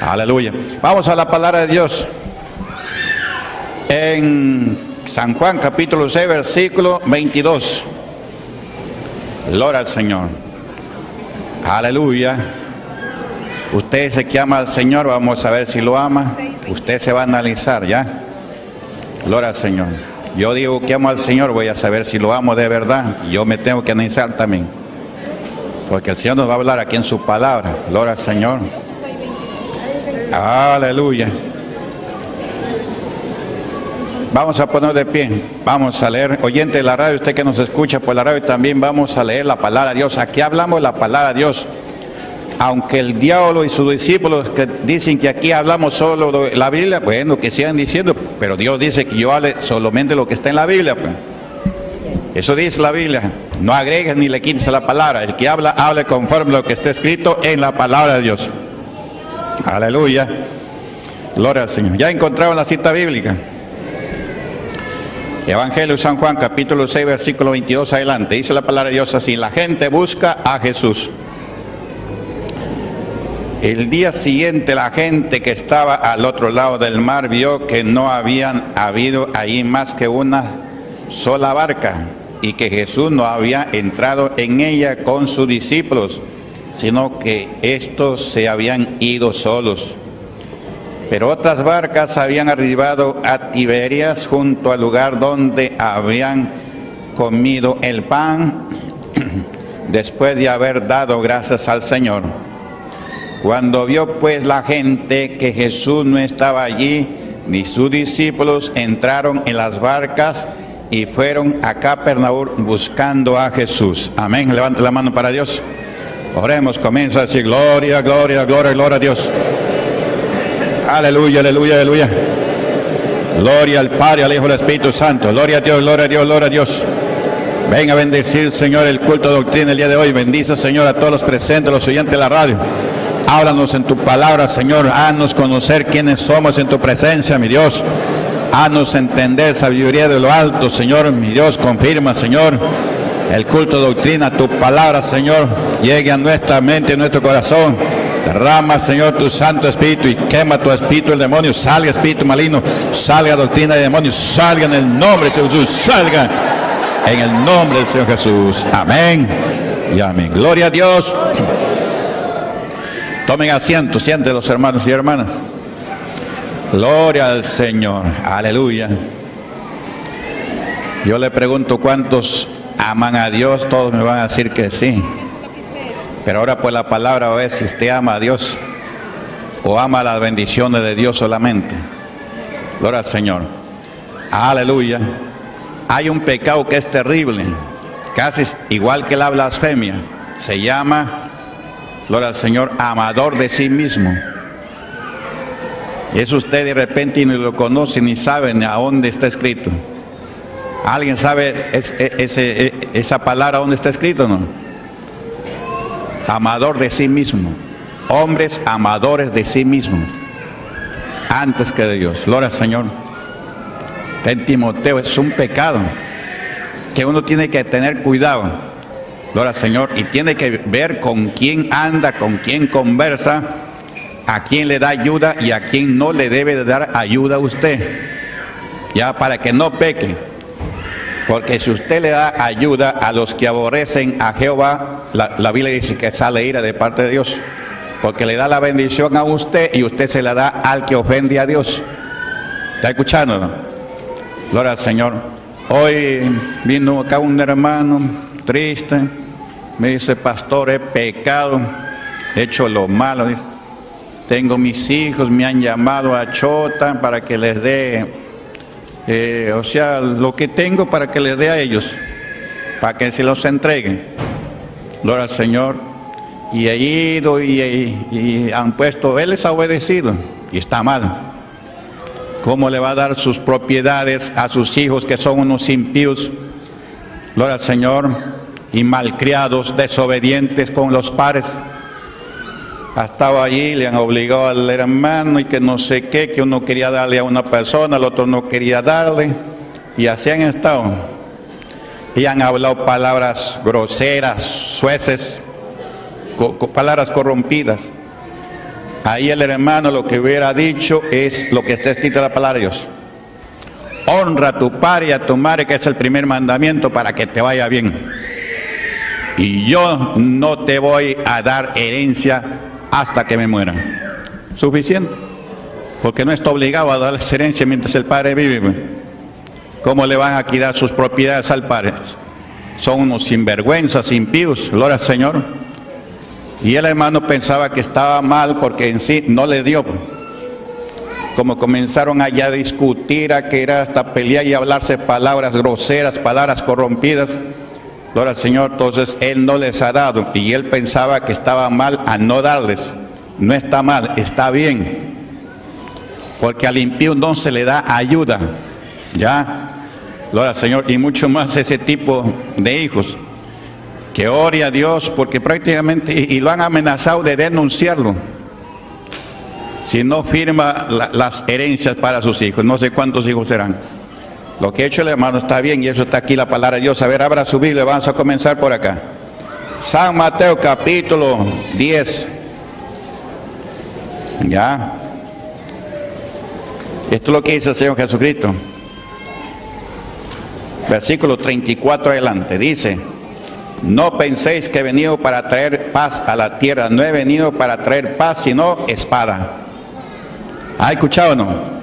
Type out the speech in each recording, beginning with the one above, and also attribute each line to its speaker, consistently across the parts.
Speaker 1: Aleluya. Vamos a la palabra de Dios. En San Juan capítulo 6, versículo 22. Gloria al Señor. Aleluya. Usted dice que ama al Señor, vamos a ver si lo ama. Usted se va a analizar, ¿ya? Gloria al Señor. Yo digo que amo al Señor, voy a saber si lo amo de verdad. Y yo me tengo que analizar también. Porque el Señor nos va a hablar aquí en su palabra. Gloria al Señor. Aleluya. Vamos a poner de pie. Vamos a leer. Oyente de la radio, usted que nos escucha por la radio también, vamos a leer la palabra de Dios. Aquí hablamos la palabra de Dios. Aunque el diablo y sus discípulos que dicen que aquí hablamos solo de la Biblia, bueno, que sigan diciendo, pero Dios dice que yo hable solamente lo que está en la Biblia, pues. Eso dice la Biblia. No agregues ni le quites a la palabra. El que habla, hable conforme a lo que está escrito en la palabra de Dios. Aleluya. Gloria al Señor. ¿Ya encontraron la cita bíblica? Evangelio de San Juan, capítulo 6, versículo 22 adelante. Dice la palabra de Dios así: la gente busca a Jesús. El día siguiente la gente que estaba al otro lado del mar vio que no habían habido allí más que una sola barca y que Jesús no había entrado en ella con sus discípulos, sino que estos se habían ido solos. Pero otras barcas habían arribado a Tiberias, junto al lugar donde habían comido el pan después de haber dado gracias al Señor. Cuando vio pues la gente que Jesús no estaba allí, ni sus discípulos, entraron en las barcas y fueron a Capernaum buscando a Jesús. Amén. Levante la mano para Dios. Oremos. Comienza a decir: gloria, gloria, gloria, gloria a Dios. Aleluya, aleluya, aleluya. Gloria al Padre, al Hijo y al Espíritu Santo. Gloria a Dios, gloria a Dios, gloria a Dios. Venga a bendecir, Señor, el culto de doctrina el día de hoy. Bendice, Señor, a todos los presentes, los oyentes de la radio. Háblanos en tu palabra, Señor. Haznos conocer quiénes somos en tu presencia, mi Dios. Haznos entender sabiduría de lo alto, Señor, mi Dios. Confirma, Señor, el culto de doctrina, tu palabra, Señor, llegue a nuestra mente y a nuestro corazón. Derrama, Señor, tu Santo Espíritu y quema tu espíritu el demonio. Salga espíritu maligno, salga doctrina de demonios, salga en el nombre de Jesús, salga en el nombre del Señor Jesús. Amén y amén. Gloria a Dios. Tomen asiento, sienten los hermanos y hermanas. Gloria al Señor. Aleluya. Yo le pregunto cuántos aman a Dios. Todos me van a decir que sí. Pero ahora pues la palabra va a ver si usted ama a Dios o ama las bendiciones de Dios solamente. Gloria al Señor. Aleluya. Hay un pecado que es terrible, casi igual que la blasfemia. Se llama, gloria al Señor, amador de sí mismo. Eso usted de repente ni lo conoce ni sabe ni a dónde está escrito. ¿Alguien sabe esa palabra dónde está escrito o no? Amador de sí mismo. Hombres amadores de sí mismo antes que de Dios. Gloria al Señor. En Timoteo es un pecado que uno tiene que tener cuidado. Gloria al Señor. Y tiene que ver con quién anda, con quién conversa, a quién le da ayuda y a quién no le debe de dar ayuda a usted. Ya, para que no peque. Porque si usted le da ayuda a los que aborrecen a Jehová, la Biblia dice que sale ira de parte de Dios. Porque le da la bendición a usted y usted se la da al que ofende a Dios. ¿Está escuchando, no? Gloria al Señor. Hoy vino acá un hermano triste. Me dice: pastor, he pecado, he hecho lo malo. Dice: tengo mis hijos, me han llamado a Chota para que les dé, o sea, lo que tengo para que les dé a ellos, para que se los entregue. Gloria al Señor. Y he ido y han puesto, él les ha obedecido y está mal. ¿Cómo le va a dar sus propiedades a sus hijos que son unos impíos? Gloria al Señor. Y malcriados, desobedientes con los padres. Ha estado allí, le han obligado al hermano y que no sé qué, que uno quería darle a una persona, el otro no quería darle. Y así han estado. Y han hablado palabras groseras, sueces, palabras corrompidas. ahí el hermano lo que hubiera dicho es lo que está escrito en la palabra de Dios. Honra a tu padre y a tu madre, que es el primer mandamiento para que te vaya bien. Y yo no te voy a dar herencia hasta que me muera. Suficiente. Porque no está obligado a darles herencia mientras el padre vive. ¿Cómo le van a quitar sus propiedades al padre? Son unos sinvergüenzas, impíos, gloria al Señor. Y el hermano pensaba que estaba mal porque en sí no le dio. Como comenzaron allá a discutir, a que era hasta pelear y hablarse palabras groseras, palabras corrompidas, gloria al Señor, entonces Él no les ha dado. Y él pensaba que estaba mal al no darles. No está mal, está bien. Porque al impío no se le da ayuda. ¿Ya? Gloria al Señor. Y mucho más ese tipo de hijos. Que ore a Dios, porque prácticamente, y lo han amenazado de denunciarlo. Si no firma las herencias para sus hijos. No sé cuántos hijos serán. Lo que ha hecho el hermano está bien, y eso está aquí la palabra de Dios. A ver, abra su Biblia, vamos a comenzar por acá. San Mateo capítulo 10. Ya. Esto es lo que dice el Señor Jesucristo. Versículo 34 adelante. Dice: no penséis que he venido para traer paz a la tierra. No he venido para traer paz, sino espada. ¿Ha escuchado o no?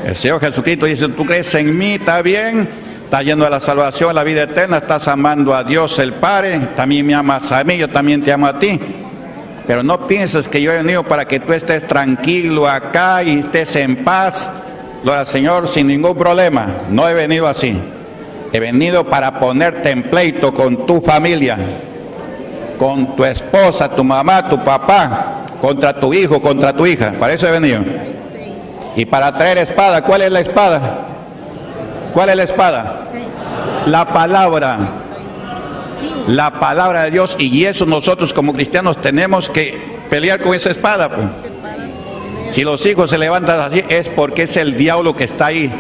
Speaker 1: El Señor Jesucristo dice: tú crees en mí, está bien, estás yendo a la salvación, a la vida eterna, estás amando a Dios el Padre, también me amas a mí, yo también te amo a ti. Pero no pienses que yo he venido para que tú estés tranquilo acá y estés en paz, gloria al Señor, sin ningún problema. No he venido así. He venido para ponerte en pleito con tu familia, con tu esposa, tu mamá, tu papá, contra tu hijo, contra tu hija. Para eso he venido. Y para traer espada. ¿Cuál es la espada? ¿Cuál es la espada? La palabra. La palabra de Dios. Y eso nosotros como cristianos tenemos que pelear con esa espada, pues. Si los hijos se levantan así es porque es el diablo que está ahí.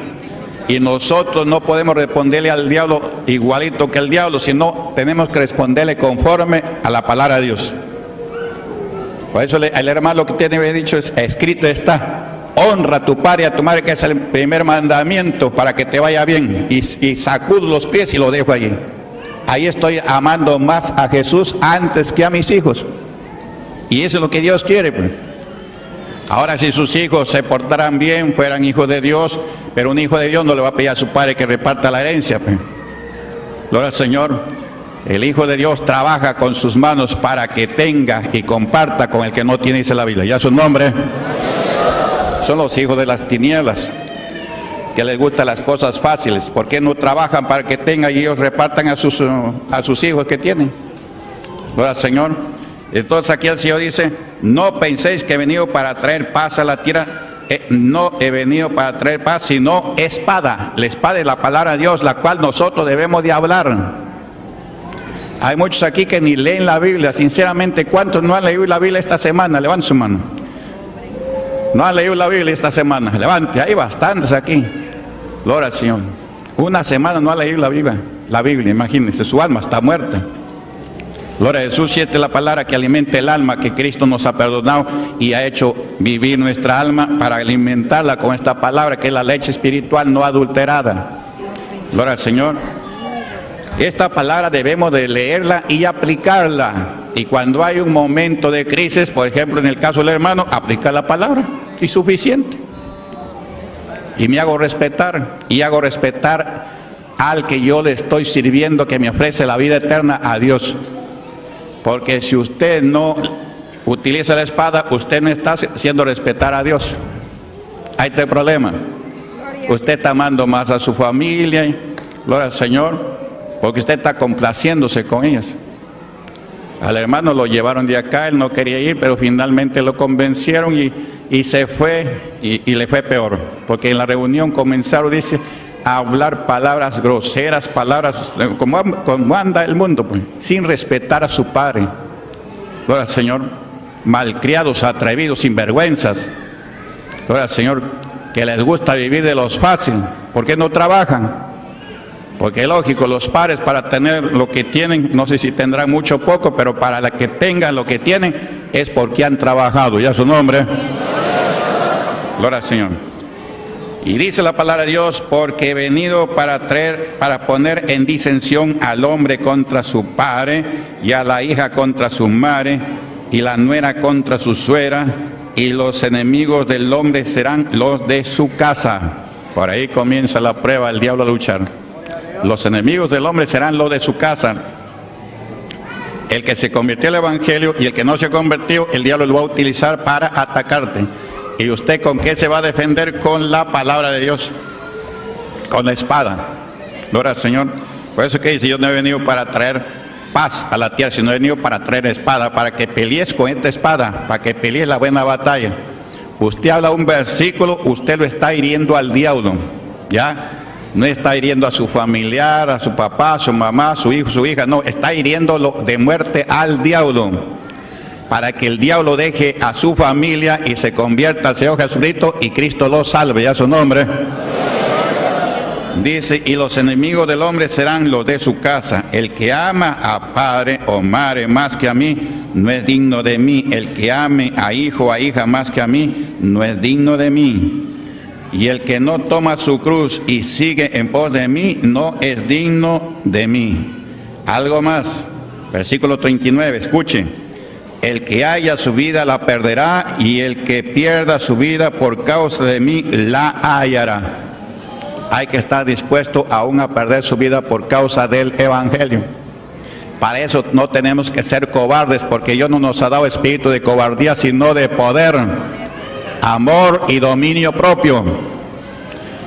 Speaker 1: Y nosotros no podemos responderle al diablo igualito que el diablo, sino tenemos que responderle conforme a la palabra de Dios. Por eso el hermano lo que tiene dicho es: escrito está, honra a tu padre y a tu madre, que es el primer mandamiento para que te vaya bien. Y sacudo los pies y lo dejo allí. Ahí estoy amando más a Jesús antes que a mis hijos. Y eso es lo que Dios quiere, pues. Ahora, si sus hijos se portaran bien, fueran hijos de Dios, pero un hijo de Dios no le va a pedir a su padre que reparta la herencia, pues. Gloria al Señor. El hijo de Dios trabaja con sus manos para que tenga y comparta con el que no tiene, dice la Biblia. Ya su nombre. Son los hijos de las tinieblas, que les gustan las cosas fáciles. ¿Por qué no trabajan para que tengan y ellos repartan a sus hijos que tienen? Gloria al Señor. Entonces aquí el Señor dice: no penséis que he venido para traer paz a la tierra. No he venido para traer paz, sino espada. La espada es la palabra de Dios, la cual nosotros debemos de hablar. Hay muchos aquí que ni leen la Biblia. Sinceramente, ¿cuántos no han leído la Biblia esta semana? Levante su mano. No han leído la Biblia esta semana. Levante, hay bastantes aquí. Gloria al Señor. Una semana no ha leído la Biblia, imagínense, su alma está muerta. Gloria a Jesús. Y esta es la palabra que alimenta el alma, que Cristo nos ha perdonado y ha hecho vivir nuestra alma para alimentarla con esta palabra, que es la leche espiritual no adulterada. Gloria al Señor. Esta palabra debemos de leerla y aplicarla. Y cuando hay un momento de crisis, por ejemplo en el caso del hermano, aplica la palabra y suficiente. Y me hago respetar, y hago respetar al que yo le estoy sirviendo, que me ofrece la vida eterna, a Dios. Porque si usted no utiliza la espada, usted no está haciendo respetar a Dios. Ahí está el problema. Usted está amando más a su familia, gloria al Señor, porque usted está complaciéndose con ellos. Al hermano lo llevaron de acá, él no quería ir, pero finalmente lo convencieron y se fue, y le fue peor, porque en la reunión comenzaron, dice, a hablar palabras groseras, palabras como anda el mundo, pues, sin respetar a su padre. Gloria al Señor. Malcriados, atrevidos, sinvergüenzas. Gloria al Señor. Que les gusta vivir de los fáciles. ¿Por qué no trabajan? Porque lógico, los padres para tener lo que tienen, no sé si tendrán mucho o poco, pero para la que tengan lo que tienen, es porque han trabajado. ¿Ya su nombre? Gloria al Señor. Y dice la palabra de Dios, porque he venido para poner en disensión al hombre contra su padre, y a la hija contra su madre, y la nuera contra su suegra, y los enemigos del hombre serán los de su casa. Por ahí comienza la prueba, el diablo a luchar. Los enemigos del hombre serán los de su casa. El que se convirtió al evangelio y el que no se convirtió, el diablo lo va a utilizar para atacarte. ¿Y usted con qué se va a defender? Con la palabra de Dios, con la espada. Gloria al Señor. Por eso que dice, yo no he venido para traer paz a la tierra, sino he venido para traer espada, para que pelees con esta espada, para que pelees la buena batalla. Usted habla un versículo, usted lo está hiriendo al diablo, ¿ya? No está hiriendo a su familiar, a su papá, a su mamá, a su hijo, su hija, no, está hiriéndolo de muerte al diablo, para que el diablo deje a su familia y se convierta al Señor Jesucristo y Cristo lo salve. ¿Ya su nombre? Dice, y los enemigos del hombre serán los de su casa. El que ama a padre o madre más que a mí, no es digno de mí. El que ame a hijo o a hija más que a mí, no es digno de mí. Y el que no toma su cruz y sigue en pos de mí, no es digno de mí. Algo más, versículo 39, escuchen. El que haya su vida la perderá, y el que pierda su vida por causa de mí la hallará. Hay que estar dispuesto aún a perder su vida por causa del evangelio. Para eso no tenemos que ser cobardes, porque Dios no nos ha dado espíritu de cobardía, sino de poder, amor y dominio propio.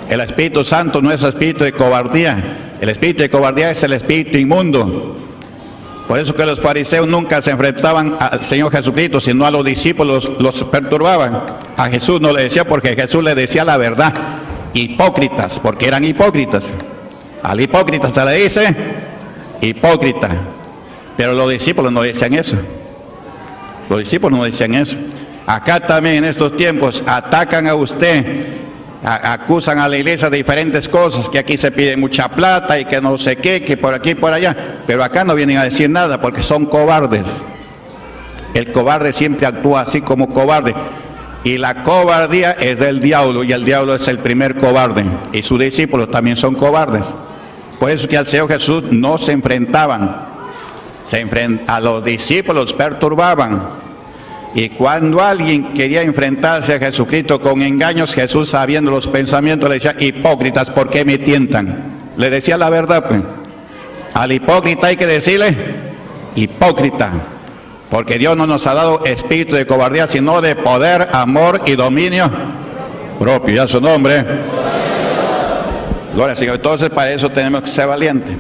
Speaker 1: El Espíritu Santo no es espíritu de cobardía. El espíritu de cobardía es el espíritu inmundo. Por eso que los fariseos nunca se enfrentaban al Señor Jesucristo, sino a los discípulos los perturbaban. A Jesús no le decía, porque Jesús le decía la verdad. Hipócritas, porque eran hipócritas. Al hipócrita se le dice hipócrita. Pero los discípulos no decían eso. Los discípulos no decían eso. Acá también en estos tiempos atacan a usted, acusan a la iglesia de diferentes cosas, que aquí se pide mucha plata y que no sé qué, que por aquí y por allá, pero acá no vienen a decir nada porque son cobardes. El cobarde siempre actúa así como cobarde, y la cobardía es del diablo, y el diablo es el primer cobarde, y sus discípulos también son cobardes. Por eso que al Señor Jesús no se enfrentaban, a los discípulos perturbaban. Y cuando alguien quería enfrentarse a Jesucristo con engaños, Jesús, sabiendo los pensamientos, le decía, hipócritas, ¿por qué me tientan? Le decía la verdad, pues. Al hipócrita hay que decirle, hipócrita, porque Dios no nos ha dado espíritu de cobardía, sino de poder, amor y dominio propio. Ya su nombre. Gloria al Señor. Entonces, para eso tenemos que ser valientes.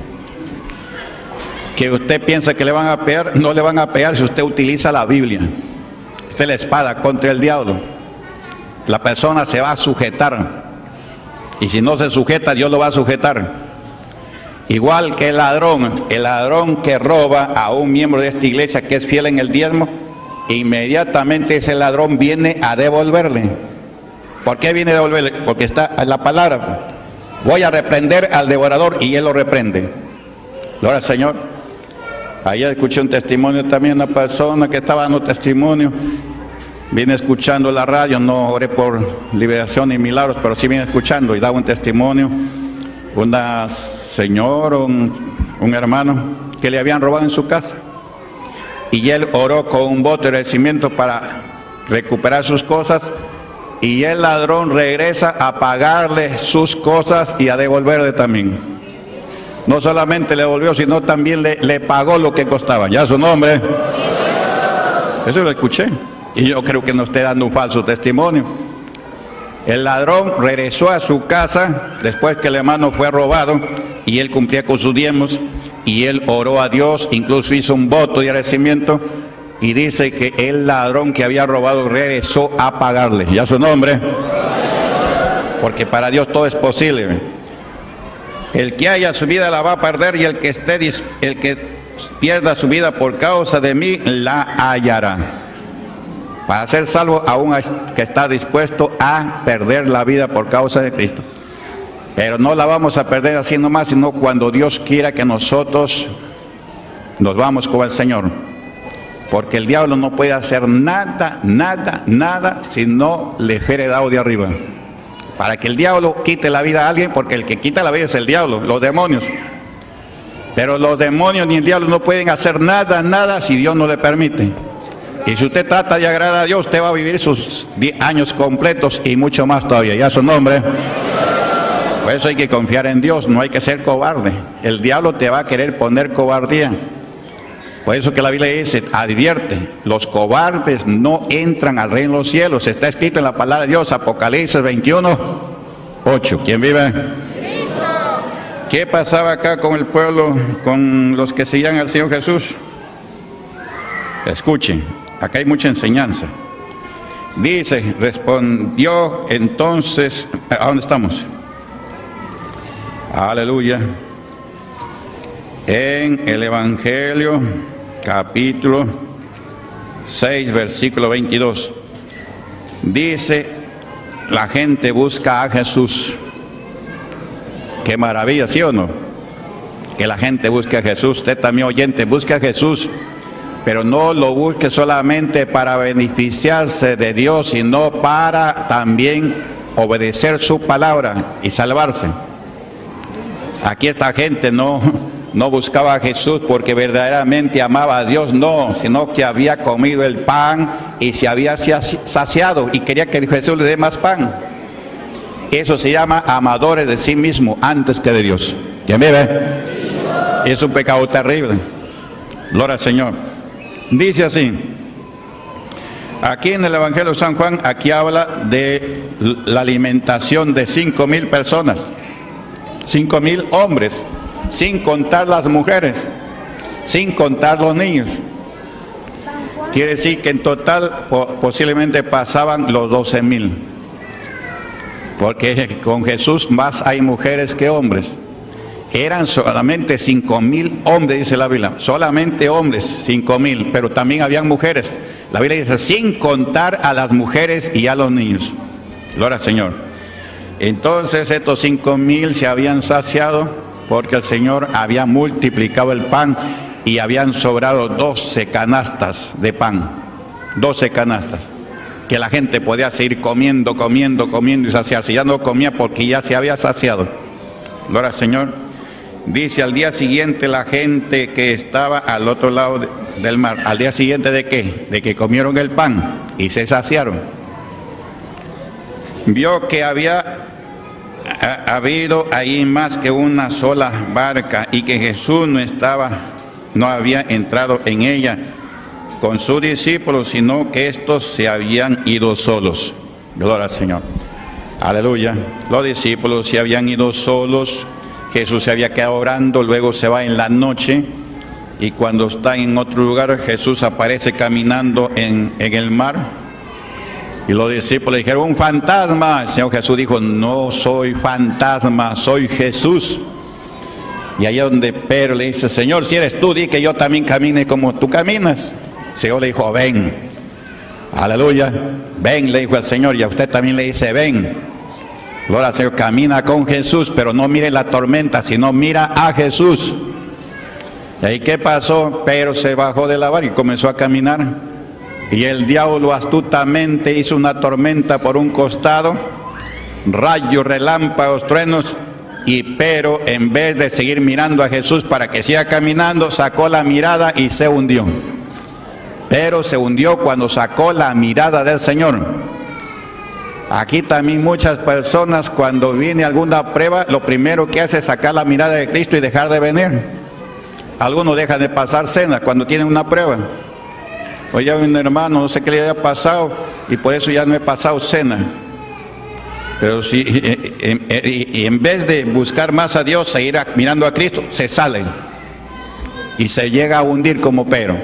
Speaker 1: Que usted piensa que le van a pegar, no le van a pegar si usted utiliza la Biblia. La espada contra el diablo. La persona se va a sujetar, y si no se sujeta, Dios lo va a sujetar. Igual que el ladrón que roba a un miembro de esta iglesia que es fiel en el diezmo, inmediatamente ese ladrón viene a devolverle. ¿Por qué viene a devolverle? Porque está en la palabra: voy a reprender al devorador, y él lo reprende. Gloria al Señor. Ayer escuché un testimonio también, una persona que estaba dando testimonio. Vine escuchando la radio, no oré por liberación y milagros, pero sí vine escuchando y daba un testimonio. Una señora, un hermano que le habían robado en su casa. Y él oró con un voto de agradecimiento para recuperar sus cosas. Y el ladrón regresa a pagarle sus cosas y a devolverle también. No solamente le devolvió, sino también le pagó lo que costaba. Ya su nombre. Eso lo escuché. Y yo creo que no esté dando un falso testimonio. El ladrón regresó a su casa después que el hermano fue robado, y él cumplía con sus diezmos, y él oró a Dios, incluso hizo un voto de agradecimiento, y dice que el ladrón que había robado regresó a pagarle. Ya su nombre. Porque para Dios todo es posible. El que haya su vida la va a perder, y el que pierda su vida por causa de mí la hallará. Para ser salvo, aún que está dispuesto a perder la vida por causa de Cristo. Pero no la vamos a perder así nomás, sino cuando Dios quiera que nosotros nos vamos con el Señor. Porque el diablo no puede hacer nada, nada, nada si no le fuere dado de arriba. Para que el diablo quite la vida a alguien, porque el que quita la vida es el diablo, los demonios. Pero los demonios ni el diablo no pueden hacer nada, nada si Dios no le permite. Y si usted trata de agradar a Dios, usted va a vivir sus 10 años completos y mucho más todavía. Ya su nombre. Por eso hay que confiar en Dios, no hay que ser cobarde. El diablo te va a querer poner cobardía. Por eso que la Biblia dice, advierte, los cobardes no entran al reino de los cielos. Está escrito en la palabra de Dios, Apocalipsis 21:8. ¿Quién vive? Cristo. ¿Qué pasaba acá con el pueblo, con los que seguían al Señor Jesús? Escuchen, acá hay mucha enseñanza. Dice, respondió entonces, ¿a dónde estamos? Aleluya. En el Evangelio, capítulo 6, versículo 22. Dice, la gente busca a Jesús. Qué maravilla, ¿sí o no? Que la gente busque a Jesús. Usted también, oyente, busque a Jesús. Pero no lo busque solamente para beneficiarse de Dios, sino para también obedecer su palabra y salvarse. Aquí esta gente no buscaba a Jesús porque verdaderamente amaba a Dios, no, sino que había comido el pan y se había saciado y quería que Jesús le dé más pan. Eso se llama amadores de sí mismo antes que de Dios. ¿Quién vive? Es un pecado terrible. Gloria al Señor. Dice así, aquí en el Evangelio de San Juan, aquí habla de la alimentación de 5,000 personas, 5,000 hombres, sin contar las mujeres, sin contar los niños. Quiere decir que en total posiblemente pasaban los 12,000, porque con Jesús más hay mujeres que hombres. Eran solamente 5,000 hombres, dice la Biblia, solamente hombres, 5,000, pero también habían mujeres. La Biblia dice, sin contar a las mujeres y a los niños. Gloria al Señor. Entonces estos 5,000 se habían saciado porque el Señor había multiplicado el pan y habían sobrado 12 canastas de pan, 12 canastas, que la gente podía seguir comiendo y saciarse. Ya no comía porque ya se había saciado. Gloria al Señor. Dice, al día siguiente la gente que estaba al otro lado del mar, ¿al día siguiente de qué? De que comieron el pan y se saciaron. Vio que había habido ahí más que una sola barca y que Jesús no había entrado en ella con sus discípulos, sino que estos se habían ido solos. Gloria al Señor. Aleluya. Los discípulos se habían ido solos. Jesús se había quedado orando, luego se va en la noche y cuando está en otro lugar Jesús aparece caminando en el mar y los discípulos dijeron, un fantasma. El Señor Jesús dijo, no soy fantasma, soy Jesús. Y ahí es donde Pedro le dice, Señor, si eres tú, di que yo también camine como tú caminas. El Señor le dijo, ven. Aleluya, ven, le dijo el Señor, y a usted también le dice, ven. Gloria al Señor, camina con Jesús, pero no mire la tormenta, sino mira a Jesús. ¿Y ahí qué pasó? Pedro se bajó de la barca y comenzó a caminar. Y el diablo astutamente hizo una tormenta por un costado, rayos, relámpagos, truenos. Y Pedro, en vez de seguir mirando a Jesús para que siga caminando, sacó la mirada y se hundió. Pero se hundió cuando sacó la mirada del Señor. Aquí también muchas personas cuando viene alguna prueba, lo primero que hace es sacar la mirada de Cristo y dejar de venir. Algunos dejan de pasar cena cuando tienen una prueba. Oye, un hermano, no sé qué le haya pasado y por eso ya no he pasado cena. Pero si en vez de buscar más a Dios, seguir mirando a Cristo, se salen y se llega a hundir como Pedro.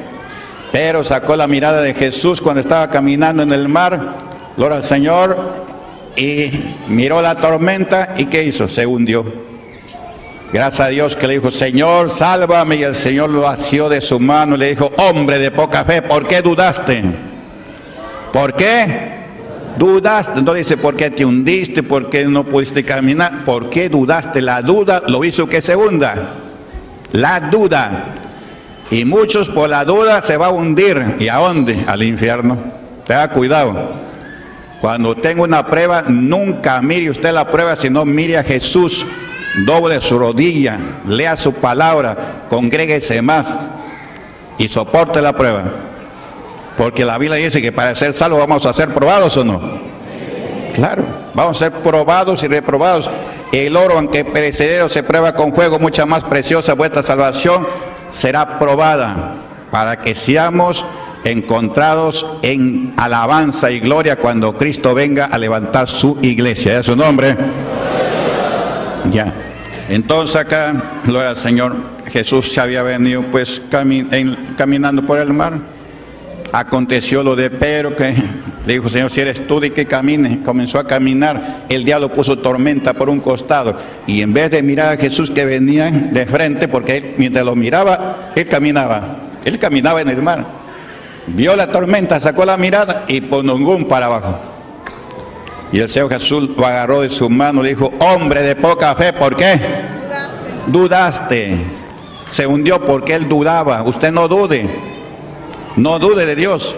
Speaker 1: Pedro sacó la mirada de Jesús cuando estaba caminando en el mar. Gloria al Señor, y miró la tormenta y ¿qué hizo? Se hundió. Gracias a Dios que le dijo, Señor, sálvame, y el Señor lo asió de su mano y le dijo, hombre de poca fe, ¿por qué dudaste? ¿Por qué dudaste? No dice por qué te hundiste, por qué no pudiste caminar, ¿por qué dudaste? La duda lo hizo que se hunda, la duda. Y muchos por la duda se va a hundir. ¿Y a dónde? Al infierno. Tenga cuidado. Cuando tenga una prueba, nunca mire usted la prueba, sino mire a Jesús. Doble su rodilla, lea su palabra, congréguese más y soporte la prueba. Porque la Biblia dice que para ser salvos vamos a ser probados, ¿o no? Claro, vamos a ser probados y reprobados. El oro, aunque perecedero, se prueba con fuego, mucha más preciosa vuestra salvación será probada, para que seamos encontrados en alabanza y gloria cuando Cristo venga a levantar su iglesia. ¿Es su nombre? Ya. Entonces acá, gloria al Señor, Jesús se había venido pues caminando por el mar. Aconteció lo de Pedro, que le dijo: Señor, si eres tú, di que camine. Comenzó a caminar. El diablo puso tormenta por un costado, y en vez de mirar a Jesús que venía de frente, porque él, mientras lo miraba, él caminaba en el mar. Vio la tormenta, sacó la mirada y ponongún para abajo. Y el Señor Jesús lo agarró de su mano y le dijo: hombre de poca fe, ¿por qué? Dudaste. Se hundió porque él dudaba. Usted no dude. No dude de Dios.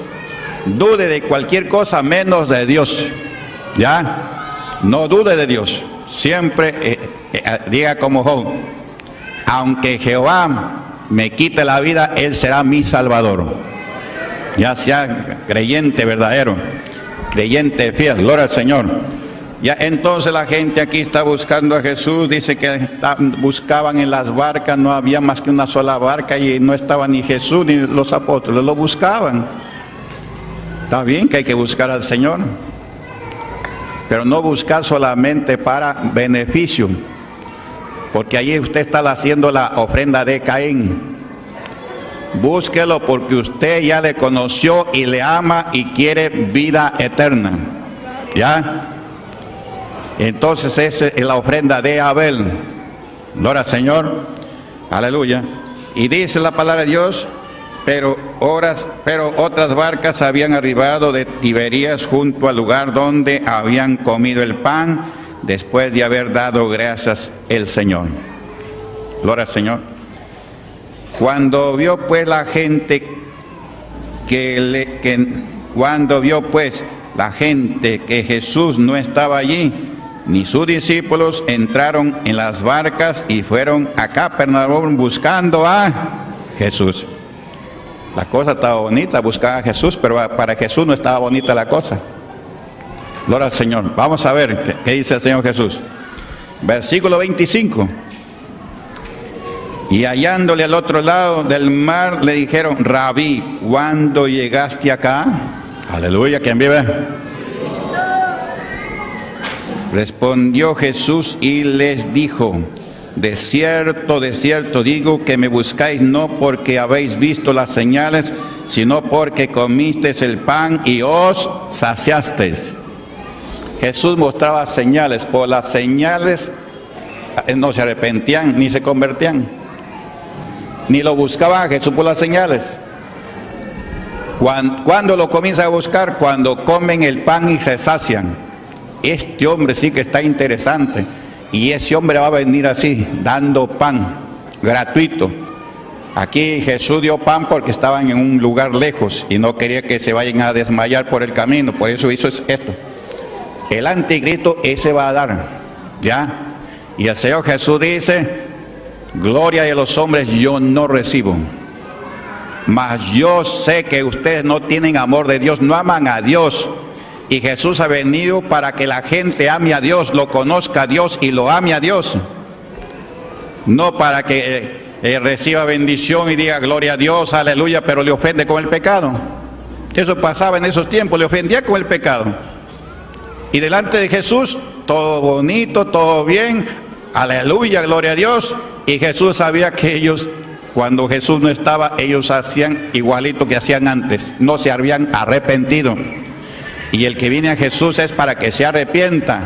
Speaker 1: Dude de cualquier cosa menos de Dios. ¿Ya? No dude de Dios. Siempre diga como Job: aunque Jehová me quite la vida, Él será mi Salvador. Ya sea creyente verdadero, creyente fiel, gloria al Señor. Ya entonces la gente aquí está buscando a Jesús. Dice que buscaban en las barcas, no había más que una sola barca y no estaba ni Jesús ni los apóstoles, lo buscaban. Está bien que hay que buscar al Señor, pero no buscar solamente para beneficio, porque ahí usted está haciendo la ofrenda de Caín. Búsquelo porque usted ya le conoció y le ama y quiere vida eterna. ¿Ya? Entonces esa es la ofrenda de Abel. Gloria al Señor. Aleluya. Y dice la palabra de Dios: pero otras barcas habían arribado de Tiberías junto al lugar donde habían comido el pan después de haber dado gracias el Señor. Gloria al Señor. Cuando vio pues la gente que Jesús no estaba allí, ni sus discípulos, entraron en las barcas y fueron a Capernaum buscando a Jesús. La cosa estaba bonita, buscar a Jesús, pero para Jesús no estaba bonita la cosa. Gloria al Señor. Vamos a ver qué dice el Señor Jesús. Versículo 25. Y hallándole al otro lado del mar, le dijeron: Rabí, ¿cuándo llegaste acá? Aleluya, ¿quién vive? Respondió Jesús y les dijo: de cierto digo que me buscáis no porque habéis visto las señales, sino porque comisteis el pan y os saciasteis. Jesús mostraba señales. Por las señales no se arrepentían ni se convertían, ni lo buscaban a Jesús por las señales. Cuando lo comienzan a buscar, cuando comen el pan y se sacian. Este hombre sí que está interesante, y ese hombre va a venir así, dando pan gratuito. Aquí Jesús dio pan porque estaban en un lugar lejos y no quería que se vayan a desmayar por el camino, por eso hizo esto. El anticristo ese va a dar, ¿ya? Y el Señor Jesús dice: gloria de los hombres yo no recibo, mas yo sé que ustedes no tienen amor de Dios, no aman a Dios. Y Jesús ha venido para que la gente ame a Dios, lo conozca a Dios y lo ame a Dios. No para que reciba bendición y diga gloria a Dios, aleluya, pero le ofende con el pecado. Eso pasaba en esos tiempos, le ofendía con el pecado. Y delante de Jesús, todo bonito, todo bien, aleluya, gloria a Dios. Y Jesús sabía que ellos, cuando Jesús no estaba, ellos hacían igualito que hacían antes, no se habían arrepentido. Y el que viene a Jesús es para que se arrepienta.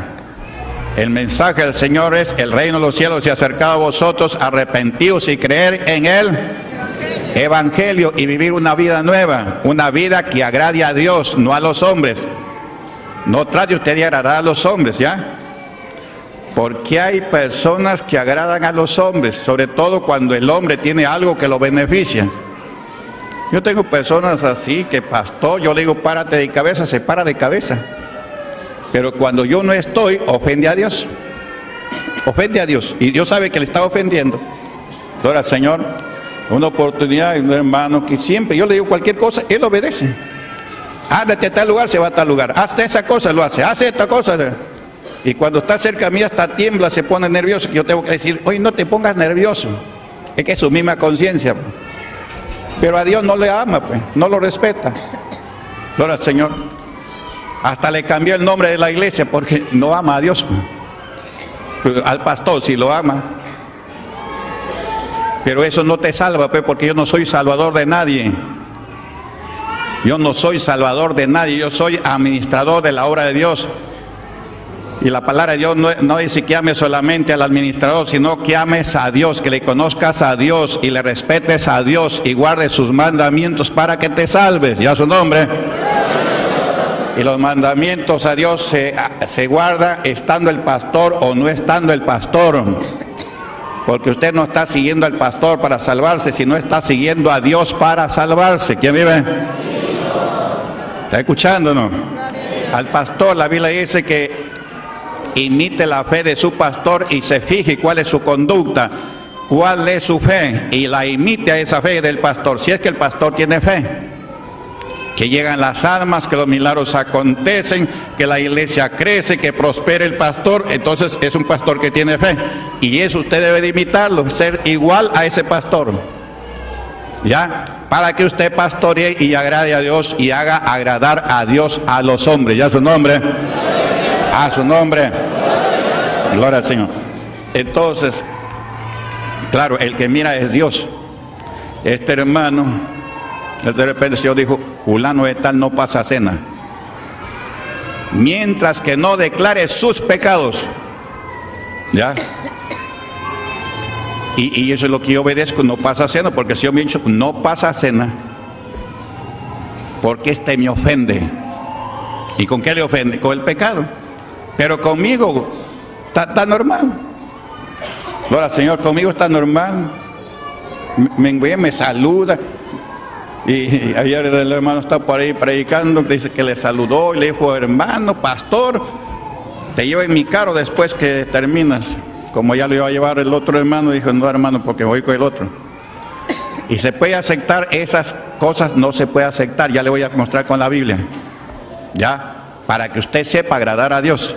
Speaker 1: El mensaje del Señor es: el reino de los cielos se ha acercado a vosotros, arrepentidos y creer en el Evangelio y vivir una vida nueva, una vida que agrade a Dios, no a los hombres. No trate usted de agradar a los hombres, ¿ya? Porque hay personas que agradan a los hombres, sobre todo cuando el hombre tiene algo que lo beneficia. Yo tengo personas así que, pastor, yo le digo párate de cabeza, se para de cabeza. Pero cuando yo no estoy, ofende a Dios. Ofende a Dios. Y Dios sabe que le está ofendiendo. Ahora, Señor, una oportunidad y un hermano que siempre, yo le digo cualquier cosa, él obedece. Ándate a tal lugar, se va a tal lugar. Hazte esa cosa, lo hace. Hace esta cosa. Y cuando está cerca a mí hasta tiembla, se pone nervioso. Yo tengo que decir, oye, no te pongas nervioso. Es que es su misma conciencia. Pero a Dios no le ama, pues, no lo respeta. Ahora, Señor, hasta le cambió el nombre de la iglesia porque no ama a Dios. Pero al pastor sí lo ama. Pero eso no te salva, pues, porque yo no soy salvador de nadie. Yo no soy salvador de nadie, yo soy administrador de la obra de Dios. Y la palabra de Dios no dice que ames solamente al administrador, sino que ames a Dios, que le conozcas a Dios y le respetes a Dios y guardes sus mandamientos para que te salves. Ya su nombre. Y los mandamientos a Dios se guarda estando el pastor o no estando el pastor. Porque usted no está siguiendo al pastor para salvarse, sino está siguiendo a Dios para salvarse. ¿Quién vive? ¿Está escuchando, no? Al pastor la Biblia dice que imite la fe de su pastor y se fije cuál es su conducta, cuál es su fe, y la imite a esa fe del pastor. Si es que el pastor tiene fe, que llegan las almas, que los milagros acontecen, que la iglesia crece, que prospere el pastor, entonces es un pastor que tiene fe. Y eso usted debe de imitarlo, ser igual a ese pastor. ¿Ya? Para que usted pastoree y agrade a Dios y haga agradar a Dios a los hombres. ¿Ya su nombre? A su nombre. Gloria al Señor. Entonces, claro, el que mira es Dios. Este hermano, de repente el Señor dijo, fulano de tal no pasa cena, mientras que no declare sus pecados. ¿Ya? Y eso es lo que yo obedezco, no pasa cena, porque si yo me he dicho, no pasa cena, porque este me ofende. ¿Y con qué le ofende? Con el pecado. Pero conmigo está normal. Ahora, Señor, conmigo está normal. Me saluda. Y ayer el hermano está por ahí predicando, dice que le saludó y le dijo, hermano, pastor, te llevo en mi carro después que terminas. Como ya lo iba a llevar el otro hermano, dijo, no, hermano, porque voy con el otro. Y se puede aceptar esas cosas, no se puede aceptar, ya le voy a mostrar con la Biblia. Ya, para que usted sepa agradar a Dios.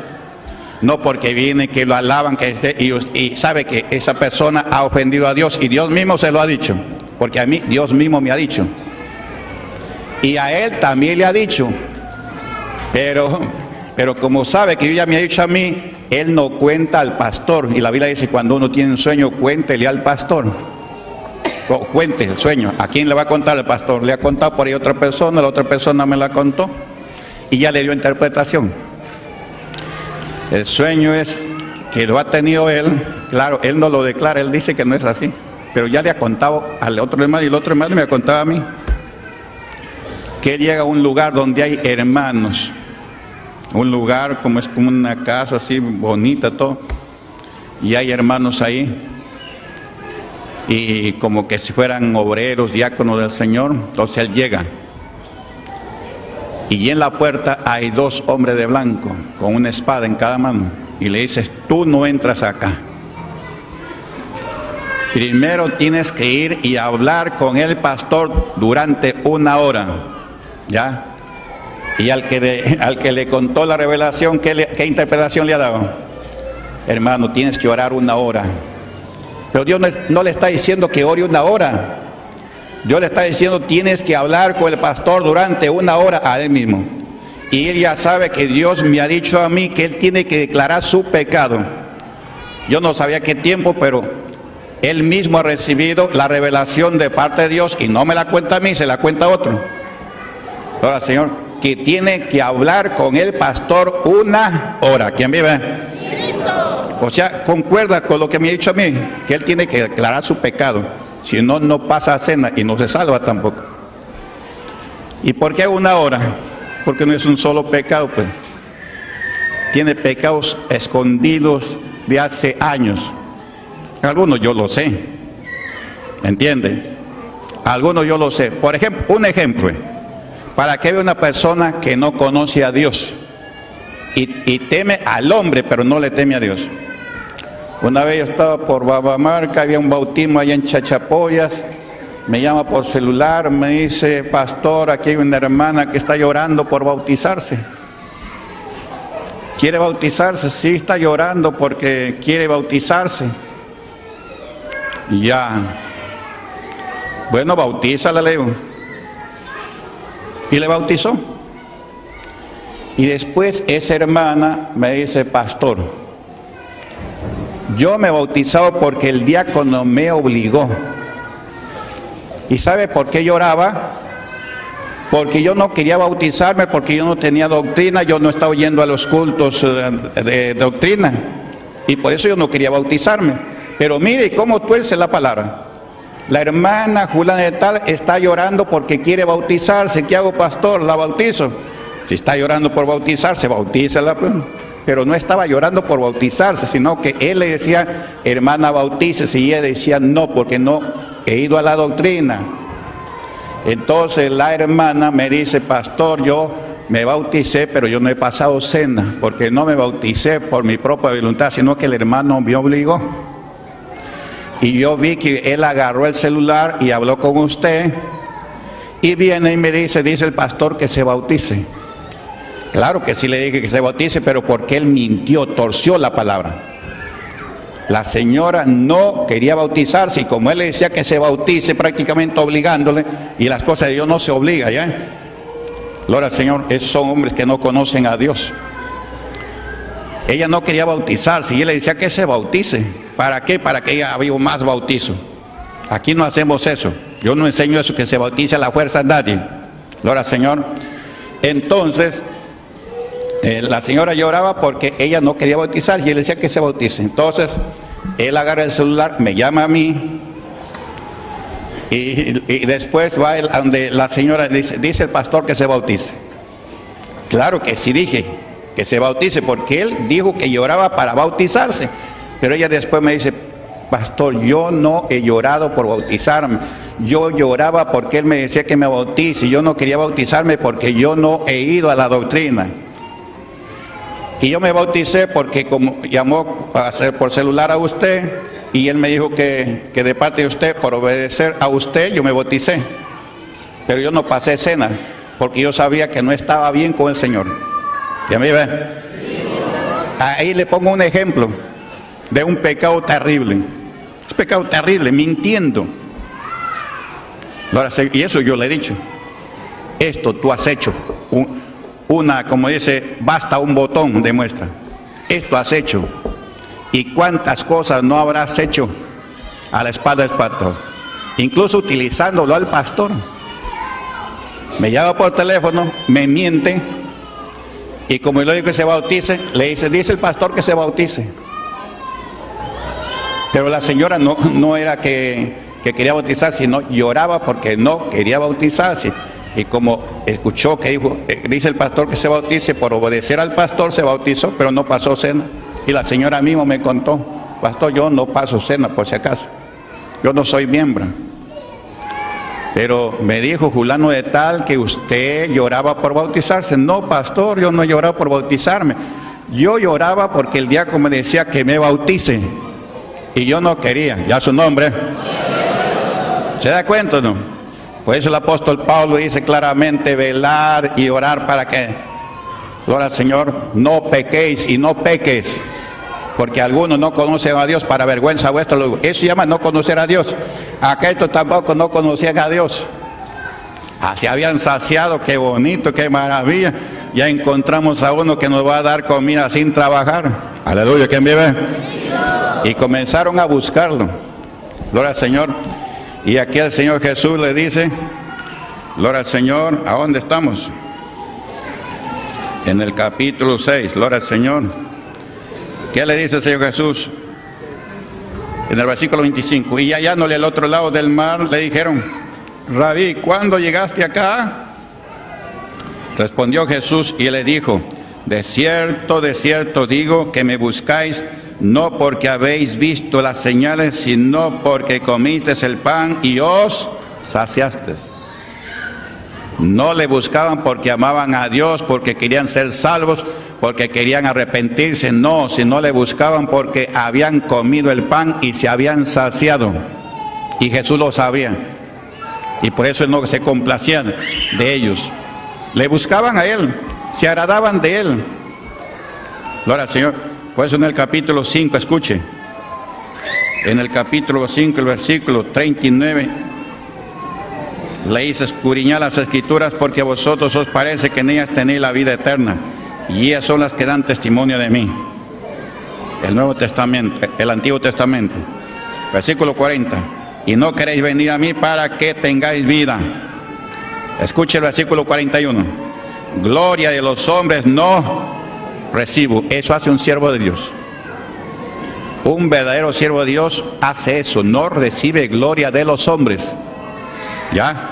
Speaker 1: No porque viene, que lo alaban, que esté, y sabe que esa persona ha ofendido a Dios, y Dios mismo se lo ha dicho, porque a mí Dios mismo me ha dicho. Y a él también le ha dicho, pero como sabe que ya me ha dicho a mí, él no cuenta al pastor. Y la Biblia dice, cuando uno tiene un sueño, cuéntele al pastor. Cuente el sueño. ¿A quién le va a contar el pastor? Le ha contado por ahí otra persona, la otra persona me la contó y ya le dio interpretación. El sueño es que lo ha tenido él, claro, él no lo declara, él dice que no es así, pero ya le ha contado al otro hermano y el otro hermano me ha contado a mí que él llega a un lugar donde hay hermanos, un lugar como es como una casa así bonita todo, y hay hermanos ahí y como que si fueran obreros, diáconos del Señor. Entonces él llega y en la puerta hay dos hombres de blanco con una espada en cada mano y le dices, tú no entras acá, primero tienes que ir y hablar con el pastor durante 1 hora. ¿Ya? Y al que le contó la revelación, ¿qué interpretación le ha dado? Hermano, tienes que orar 1 hora. Pero Dios no le está diciendo que ore 1 hora. Dios le está diciendo, tienes que hablar con el pastor durante 1 hora a él mismo. Y él ya sabe que Dios me ha dicho a mí que él tiene que declarar su pecado. Yo no sabía qué tiempo, pero él mismo ha recibido la revelación de parte de Dios y no me la cuenta a mí, se la cuenta a otro. Ahora, Señor, que tiene que hablar con el pastor 1 hora. ¿Quién vive? Cristo. O sea, concuerda con lo que me ha dicho a mí, que él tiene que declarar su pecado. Si no, no pasa a cena y no se salva tampoco. ¿Y por qué 1 hora? Porque no es un solo pecado, pues. Tiene pecados escondidos de hace años. Algunos yo lo sé. ¿Me entiende? Algunos yo lo sé. Por ejemplo, un ejemplo. Para que vea una persona que no conoce a Dios y teme al hombre, pero no le teme a Dios. Una vez yo estaba por Babamarca, había un bautismo allá en Chachapoyas. Me llama por celular, me dice: pastor, aquí hay una hermana que está llorando por bautizarse. ¿Quiere bautizarse? Sí, está llorando porque quiere bautizarse. Ya. Bueno, bautízala, le digo. Y le bautizó. Y después esa hermana me dice: pastor, yo me he bautizado porque el diácono me obligó. ¿Y sabe por qué lloraba? Porque yo no quería bautizarme, porque yo no tenía doctrina, yo no estaba yendo a los cultos de doctrina. Y por eso yo no quería bautizarme. Pero mire cómo tuerce la palabra. La hermana Juliana de tal está llorando porque quiere bautizarse. ¿Qué hago, pastor? ¿La bautizo? Si está llorando por bautizarse, bautízala. Pero no estaba llorando por bautizarse, sino que él le decía: hermana, bautícese. Y ella decía: no, porque no he ido a la doctrina. Entonces la hermana me dice: pastor, yo me bauticé, pero yo no he pasado cena, porque no me bauticé por mi propia voluntad, sino que el hermano me obligó. Y yo vi que él agarró el celular y habló con usted, y viene y me dice el pastor que se bautice. Claro que sí le dije que se bautice, pero porque él mintió, torció la palabra. La señora no quería bautizarse, y como él le decía que se bautice, prácticamente obligándole, y las cosas de Dios no se obliga, ¿ya? Gloria al Señor. Esos son hombres que no conocen a Dios. Ella no quería bautizarse, y él le decía que se bautice. ¿Para qué? Para que haya habido más bautizo. Aquí no hacemos eso. Yo no enseño eso, que se bautice a la fuerza a nadie. Gloria al Señor. Entonces, la señora lloraba porque ella no quería bautizar, y él decía que se bautice. Entonces él agarra el celular, me llama a mí, y después va él donde la señora dice el pastor que se bautice. Claro que sí dije que se bautice, porque él dijo que lloraba para bautizarse. Pero ella después me dice: pastor, yo no he llorado por bautizarme, yo lloraba porque él me decía que me bautice, y yo no quería bautizarme porque yo no he ido a la doctrina. Y yo me bauticé porque como llamó por celular a usted, y él me dijo que de parte de usted, por obedecer a usted, yo me bauticé. Pero yo no pasé cena, porque yo sabía que no estaba bien con el Señor. ¿Ya me ve? Ahí le pongo un ejemplo de un pecado terrible. Es pecado terrible, mintiendo. Y eso yo le he dicho. Esto tú has hecho. Como dice, basta un botón de muestra. Esto has hecho. ¿Y cuántas cosas no habrás hecho a la espalda del pastor? Incluso utilizándolo al pastor. Me llama por teléfono, me miente, y como yo le digo que se bautice, le dice el pastor que se bautice. Pero la señora no era que quería bautizarse, sino lloraba porque no quería bautizarse. Y como escuchó que dice el pastor que se bautice, por obedecer al pastor se bautizó, pero no pasó cena. Y la señora mismo me contó: pastor, yo no paso cena por si acaso, yo no soy miembro. Pero me dijo Julano de tal que usted lloraba por bautizarse. No, pastor, yo no lloraba por bautizarme, yo lloraba porque el diácono me decía que me bautice, y yo no quería. Ya su nombre, ¿se da cuenta o no? Por eso el apóstol Pablo dice claramente: velar y orar para que, gloria al Señor, no pequéis y no peques, porque algunos no conocen a Dios, para vergüenza vuestra. Eso se llama no conocer a Dios. Aquellos tampoco no conocían a Dios. Así habían saciado, qué bonito, qué maravilla. Ya encontramos a uno que nos va a dar comida sin trabajar. Aleluya, ¿quién vive? Y comenzaron a buscarlo. Gloria al Señor. Y aquí el Señor Jesús le dice, gloria al Señor, ¿a dónde estamos? En el capítulo 6, gloria al Señor. ¿Qué le dice el Señor Jesús? En el versículo 25, y hallándole al otro lado del mar, le dijeron: Rabí, ¿cuándo llegaste acá? Respondió Jesús y le dijo: de cierto digo que me buscáis, no porque habéis visto las señales, sino porque comisteis el pan y os saciaste. No le buscaban porque amaban a Dios, porque querían ser salvos, porque querían arrepentirse. No, sino le buscaban porque habían comido el pan y se habían saciado. Y Jesús lo sabía. Y por eso no se complacían de ellos. Le buscaban a Él, se agradaban de Él. Gloria al Señor. Por eso en el capítulo 5, escuche. En el capítulo 5, el versículo 39, le dice: escudriñad las Escrituras, porque a vosotros os parece que en ellas tenéis la vida eterna, y ellas son las que dan testimonio de mí. El Nuevo Testamento, el Antiguo Testamento. Versículo 40. Y no queréis venir a mí para que tengáis vida. Escuche el versículo 41. Gloria de los hombres no recibo. Eso hace un siervo de Dios. Un verdadero siervo de Dios hace eso, no recibe gloria de los hombres. ¿Ya?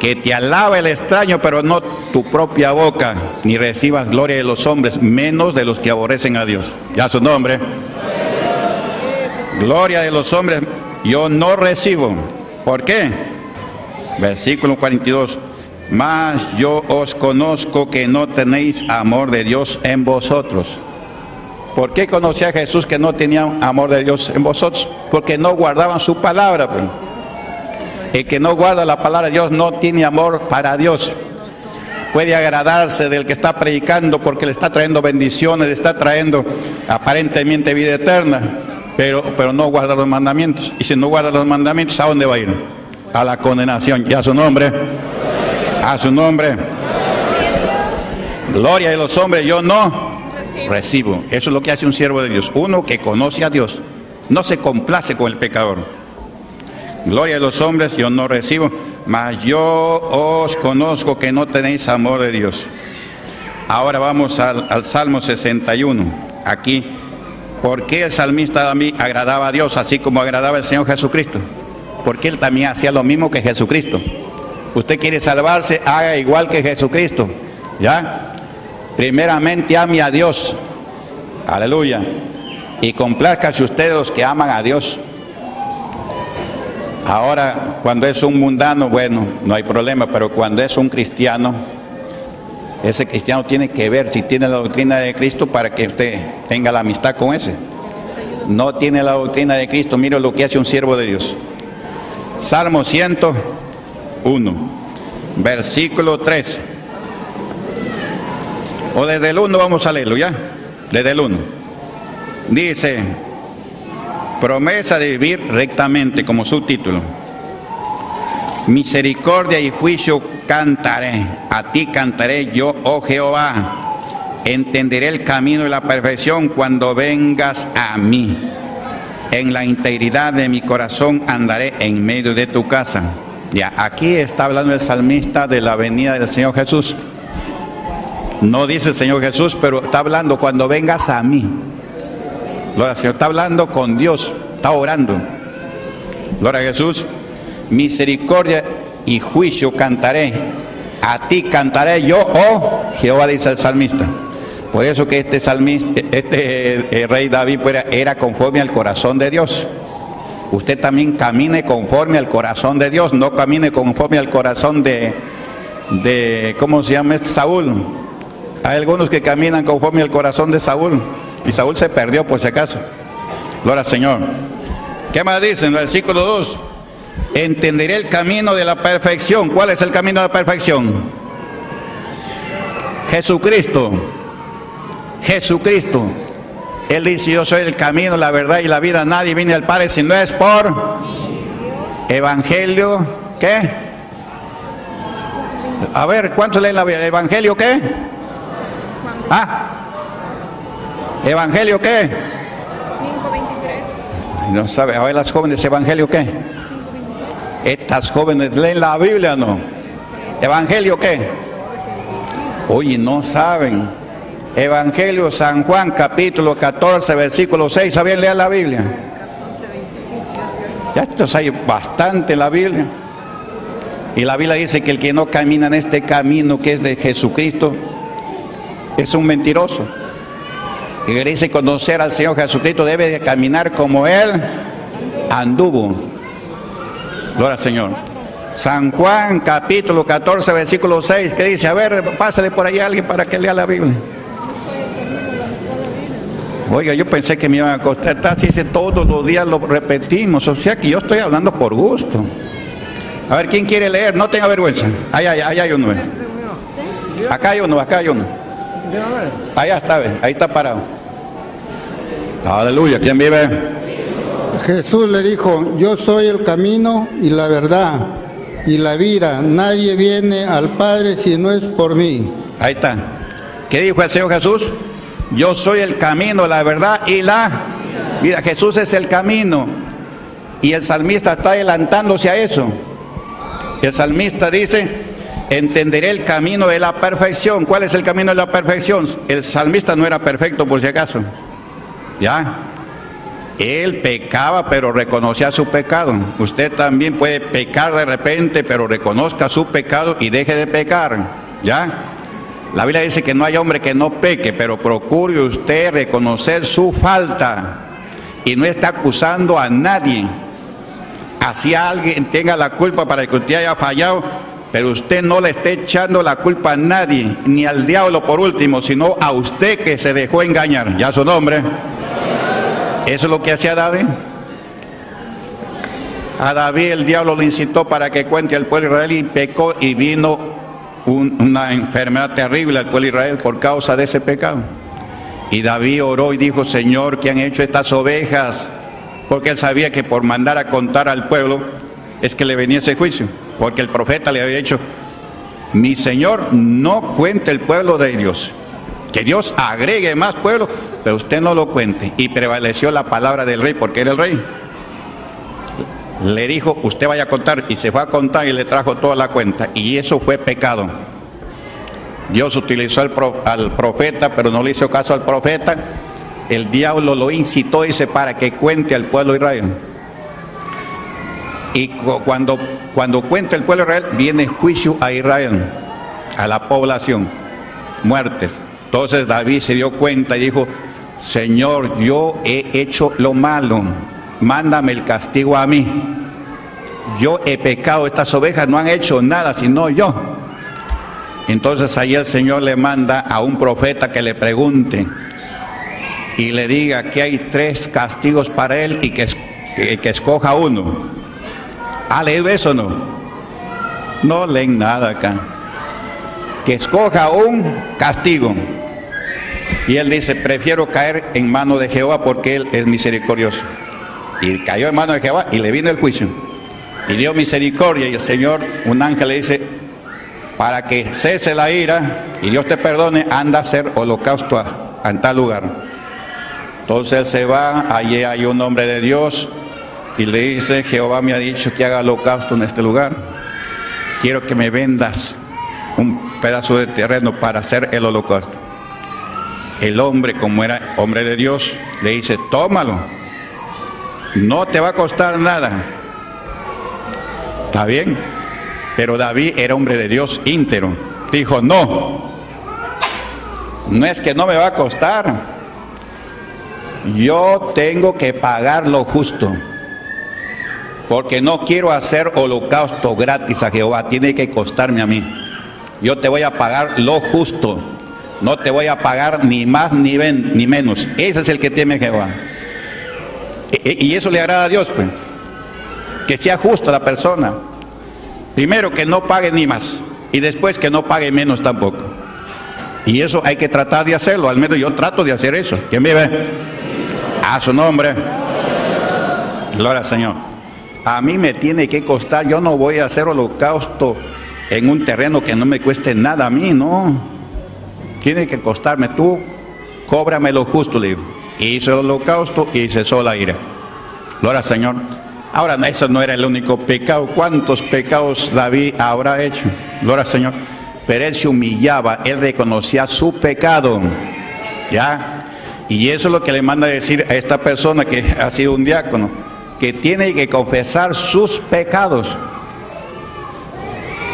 Speaker 1: Que te alaba el extraño, pero no tu propia boca, ni recibas gloria de los hombres, menos de los que aborrecen a Dios. Ya su nombre. Gloria de los hombres yo no recibo. ¿Por qué? Versículo 42. Mas yo os conozco que no tenéis amor de Dios en vosotros. ¿Por qué conocía a Jesús que no tenían amor de Dios en vosotros? Porque no guardaban su palabra. El que no guarda la palabra de Dios no tiene amor para Dios. Puede agradarse del que está predicando porque le está trayendo bendiciones, le está trayendo aparentemente vida eterna, pero no guarda los mandamientos. Y si no guarda los mandamientos, ¿a dónde va a ir? A la condenación. Y a su nombre. A su nombre. Gloria de los hombres yo no recibo. Eso es lo que hace un siervo de Dios. Uno que conoce a Dios, no se complace con el pecador. Gloria de los hombres yo no recibo, mas yo os conozco que no tenéis amor de Dios. Ahora vamos al Salmo 61. Aquí, ¿por qué el salmista a mí agradaba a Dios así como agradaba al Señor Jesucristo? Porque él también hacía lo mismo que Jesucristo. Usted quiere salvarse, haga igual que Jesucristo. ¿Ya? Primeramente ame a Dios. Aleluya. Y complázcase ustedes los que aman a Dios. Ahora, cuando es un mundano, bueno, no hay problema, pero cuando es un cristiano, ese cristiano tiene que ver si tiene la doctrina de Cristo para que usted tenga la amistad con ese. No tiene la doctrina de Cristo, mire lo que hace un siervo de Dios. Salmo 101, versículo 3. O desde el 1 vamos a leerlo, ¿ya? Desde el 1. Dice: promesa de vivir rectamente, como subtítulo. Misericordia y juicio cantaré, a ti cantaré yo, oh Jehová. Entenderé el camino de la perfección cuando vengas a mí. En la integridad de mi corazón andaré en medio de tu casa. Ya, aquí está hablando el salmista de la venida del Señor Jesús. No dice el Señor Jesús, pero está hablando cuando vengas a mí. Gloria al Señor, está hablando con Dios, está orando. Gloria a Jesús. Misericordia y juicio cantaré, a ti cantaré yo, oh Jehová, dice el salmista. Por eso que este salmista, rey David era conforme al corazón de Dios. Usted también camine conforme al corazón de Dios, no camine conforme al corazón de ¿cómo se llama este? Saúl. Hay algunos que caminan conforme al corazón de Saúl. Y Saúl se perdió por si acaso. Gloria al Señor. ¿Qué más dice en el versículo 2? Entenderé el camino de la perfección. ¿Cuál es el camino de la perfección? Jesucristo. Jesucristo. Él dice: yo soy el camino, la verdad y la vida. Nadie viene al Padre si no es por Evangelio. ¿Qué? A ver, ¿cuántos leen la Biblia? ¿Evangelio qué? Ah. ¿Evangelio qué? 5:23. No sabe. A ver, las jóvenes, ¿evangelio qué? 5:23. Estas jóvenes leen la Biblia, ¿no? ¿Evangelio qué? Oye, no saben. Evangelio San Juan, capítulo 14, versículo 6. ¿Sabían leer la Biblia? Ya estos hay bastante en la Biblia. Y la Biblia dice que el que no camina en este camino que es de Jesucristo es un mentiroso. Y que dice conocer al Señor Jesucristo debe de caminar como Él anduvo. Gloria al Señor. San Juan, capítulo 14, versículo 6, que dice, a ver, pásale por ahí a alguien para que lea la Biblia. Oiga, yo pensé que me iban a costar, así dice, todos los días lo repetimos, o sea que yo estoy hablando por gusto. A ver, ¿quién quiere leer? No tenga vergüenza. Ahí hay uno. Acá hay uno. Allá está, ahí está parado. Aleluya, ¿quién vive?
Speaker 2: Jesús le dijo, yo soy el camino y la verdad y la vida. Nadie viene al Padre si no es por mí.
Speaker 1: Ahí está. ¿Qué dijo el Señor Jesús? Yo soy el camino, la verdad y la vida. Jesús es el camino. Y el salmista está adelantándose a eso. El salmista dice, entenderé el camino de la perfección. ¿Cuál es el camino de la perfección? El salmista no era perfecto, por si acaso. ¿Ya? Él pecaba, pero reconocía su pecado. Usted también puede pecar de repente, pero reconozca su pecado y deje de pecar. ¿Ya? La Biblia dice que no hay hombre que no peque, pero procure usted reconocer su falta y no está acusando a nadie. Así alguien tenga la culpa para que usted haya fallado, pero usted no le esté echando la culpa a nadie, ni al diablo por último, sino a usted que se dejó engañar. ¿Ya su nombre? Eso es lo que hacía David. A David el diablo lo incitó para que cuente al pueblo de Israel y pecó y vino una enfermedad terrible al pueblo de Israel por causa de ese pecado. Y David oró y dijo, Señor, ¿qué han hecho estas ovejas? Porque él sabía que por mandar a contar al pueblo es que le venía ese juicio. Porque el profeta le había dicho, mi Señor, no cuente el pueblo de Dios. Que Dios agregue más pueblo, pero usted no lo cuente. Y prevaleció la palabra del rey, porque era el rey. Le dijo, usted vaya a contar, y se fue a contar y le trajo toda la cuenta. Y eso fue pecado. Dios utilizó al profeta, pero no le hizo caso al profeta. El diablo lo incitó, dice, para que cuente al pueblo de Israel. Y cuando cuenta el pueblo de Israel, viene juicio a Israel, a la población, muertes. Entonces David se dio cuenta y dijo, Señor, yo he hecho lo malo, mándame el castigo a mí. Yo he pecado, estas ovejas no han hecho nada, sino yo. Entonces ahí el Señor le manda a un profeta que le pregunte y le diga que hay 3 castigos para él y que escoja uno. ¿Ha leído eso o no? No leen nada acá. Que escoja un castigo. Y él dice, prefiero caer en manos de Jehová porque él es misericordioso. Y cayó en manos de Jehová y le vino el juicio. Y dio misericordia y el Señor, un ángel le dice, para que cese la ira y Dios te perdone, anda a hacer holocausto en tal lugar. Entonces él se va, allí hay un hombre de Dios y le dice, Jehová me ha dicho que haga holocausto en este lugar. Quiero que me vendas un pedazo de terreno para hacer el holocausto. El hombre, como era hombre de Dios, le dice, tómalo, no te va a costar nada. ¿Está bien? Pero David era hombre de Dios íntegro. Dijo, no es que no me va a costar. Yo tengo que pagar lo justo. Porque no quiero hacer holocausto gratis a Jehová. Tiene que costarme a mí. Yo te voy a pagar lo justo. No te voy a pagar ni más ni menos. Ese es el que teme Jehová. Y eso le agrada a Dios, pues. Que sea justa la persona. Primero que no pague ni más. Y después que no pague menos tampoco. Y eso hay que tratar de hacerlo. Al menos yo trato de hacer eso. ¿Quién vive? A su nombre. Gloria al Señor. A mí me tiene que costar. Yo no voy a hacer holocausto en un terreno que no me cueste nada a mí, no. Tiene que costarme. Tú cóbrame lo justo, le digo. Hizo el holocausto y cesó la ira. Gloria al Señor. Ahora, eso no era el único pecado. ¿Cuántos pecados David habrá hecho? Gloria al Señor. Pero él se humillaba, él reconocía su pecado. ¿Ya? Y eso es lo que le manda a decir a esta persona que ha sido un diácono, que tiene que confesar sus pecados.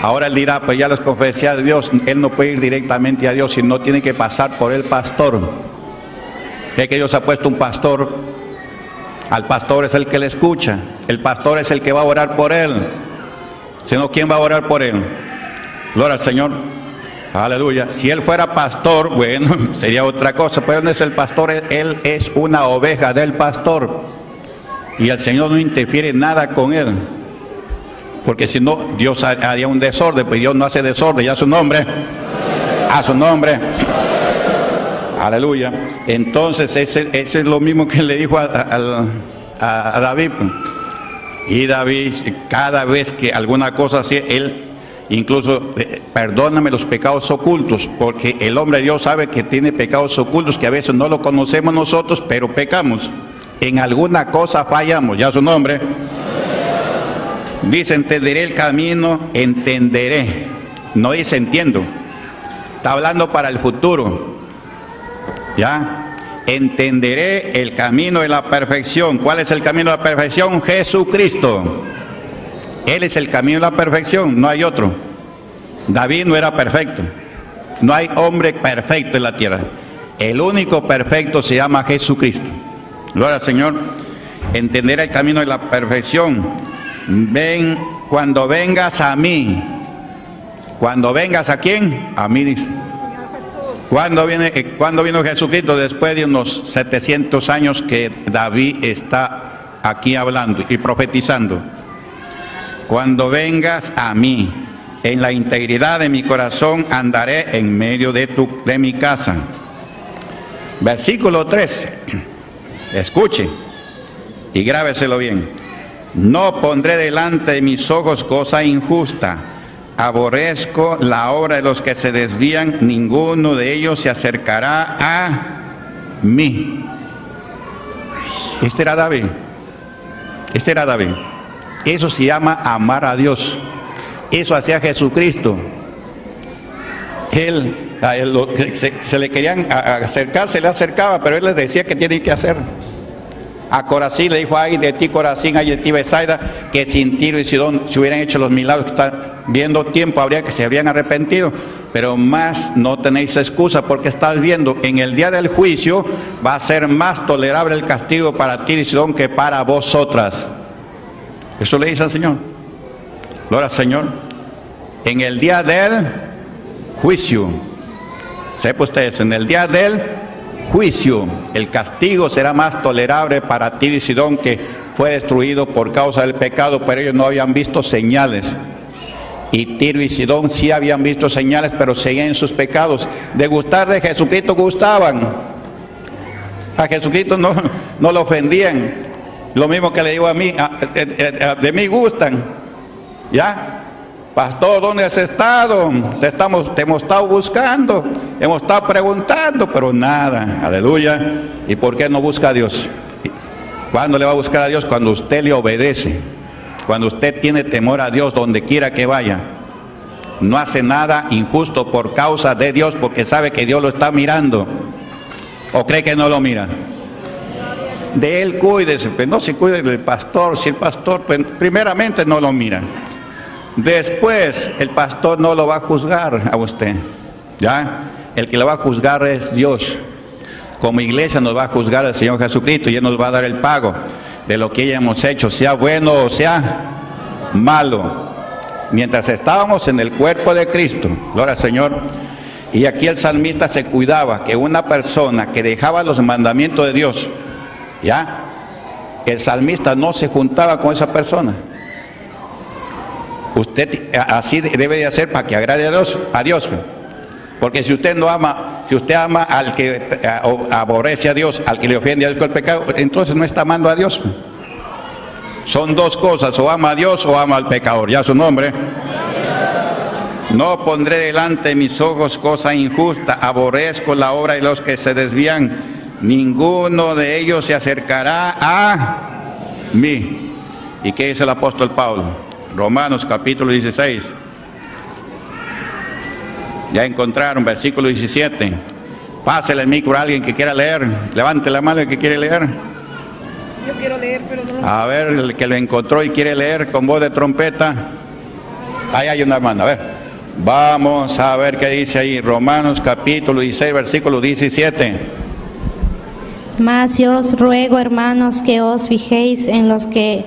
Speaker 1: Ahora él dirá, pues ya los confesé a Dios. Él no puede ir directamente a Dios, sino tiene que pasar por el pastor. Es que Dios ha puesto un pastor. Al pastor es el que le escucha. El pastor es el que va a orar por él. Sino ¿quién va a orar por él? Gloria al Señor. Aleluya. Si él fuera pastor, bueno, sería otra cosa. Pero él no es el pastor, él es una oveja del pastor. Y el Señor no interfiere nada con él. Porque si no, Dios haría un desorden. Pues Dios no hace desorden, ya a su nombre. A su nombre. Aleluya. Entonces, ese es lo mismo que le dijo a David. Y David, cada vez que alguna cosa así, él incluso, perdóname los pecados ocultos, porque el hombre de Dios sabe que tiene pecados ocultos que a veces no lo conocemos nosotros, pero pecamos. En alguna cosa fallamos, ya su nombre. Dice, entenderé el camino, entenderé. No dice entiendo. Está hablando para el futuro. ¿Ya? Entenderé el camino de la perfección. ¿Cuál es el camino de la perfección? Jesucristo. Él es el camino de la perfección, no hay otro. David no era perfecto. No hay hombre perfecto en la tierra. El único perfecto se llama Jesucristo. Gloria al Señor. Entenderé el camino de la perfección. Ven, cuando vengas a mí. Cuando vengas a quién? A mí dice. ¿Cuándo vino Jesucristo? Después de unos 700 años que David está aquí hablando y profetizando. Cuando vengas a mí, en la integridad de mi corazón andaré en medio de mi casa. Versículo 3. Escuche y grábeselo bien. No pondré delante de mis ojos cosa injusta. Aborrezco la obra de los que se desvían, ninguno de ellos se acercará a mí. Este era David. Eso se llama amar a Dios. Eso hacía Jesucristo. Él se le querían acercar, se le acercaba, pero él les decía que tienen que hacer. A Corazín le dijo, ay de ti Corazín, ay de ti Betsaida, que sin Tiro y Sidón se hubieran hecho los milagros que están viendo tiempo, habría que se habrían arrepentido. Pero más no tenéis excusa, porque estás viendo, en el día del juicio va a ser más tolerable el castigo para Tiro y Sidón que para vosotras. Eso le dice al Señor. Gloria al Señor. En el día del juicio, sepa usted eso, en el día del juicio, el castigo será más tolerable para Tiro y Sidón, que fue destruido por causa del pecado, pero ellos no habían visto señales. Y Tiro y Sidón sí habían visto señales, pero seguían en sus pecados. De gustar de Jesucristo gustaban. A Jesucristo no lo ofendían. Lo mismo que le digo a mí, de mí gustan. ¿Ya? Pastor, ¿dónde has estado? Te hemos estado buscando, hemos estado preguntando, pero nada. Aleluya. ¿Y por qué no busca a Dios? ¿Cuándo le va a buscar a Dios? Cuando usted le obedece. Cuando usted tiene temor a Dios donde quiera que vaya. No hace nada injusto por causa de Dios, porque sabe que Dios lo está mirando. ¿O cree que no lo mira? De él cuídese, pues no se cuide del pastor. Si el pastor, pues, primeramente no lo mira. Después, el pastor no lo va a juzgar a usted, ¿ya? El que lo va a juzgar es Dios. Como iglesia nos va a juzgar el Señor Jesucristo y Él nos va a dar el pago de lo que hayamos hecho, sea bueno o sea malo. Mientras estábamos en el cuerpo de Cristo, gloria al Señor. Y aquí el salmista se cuidaba que una persona que dejaba los mandamientos de Dios, ¿ya? El salmista no se juntaba con esa persona. Usted así debe de hacer para que agrade a Dios. Porque si usted no ama, si usted ama al que aborrece a Dios, al que le ofende a Dios con el pecado, entonces no está amando a Dios. Son dos cosas, o ama a Dios o ama al pecador, ya su nombre. No pondré delante de mis ojos cosa injusta, aborrezco la obra de los que se desvían, ninguno de ellos se acercará a mí. ¿Y qué dice el apóstol Pablo? Romanos capítulo 16. Ya encontraron, versículo 17. Pásele el micro a alguien que quiera leer. Levante la mano el que quiere leer.
Speaker 3: Yo quiero leer, pero no.
Speaker 1: A ver, el que lo encontró y quiere leer con voz de trompeta. Ahí hay una mano, a ver. Vamos a ver qué dice ahí. Romanos capítulo 16, versículo 17.
Speaker 4: Mas yo os ruego, hermanos, que os fijéis en los que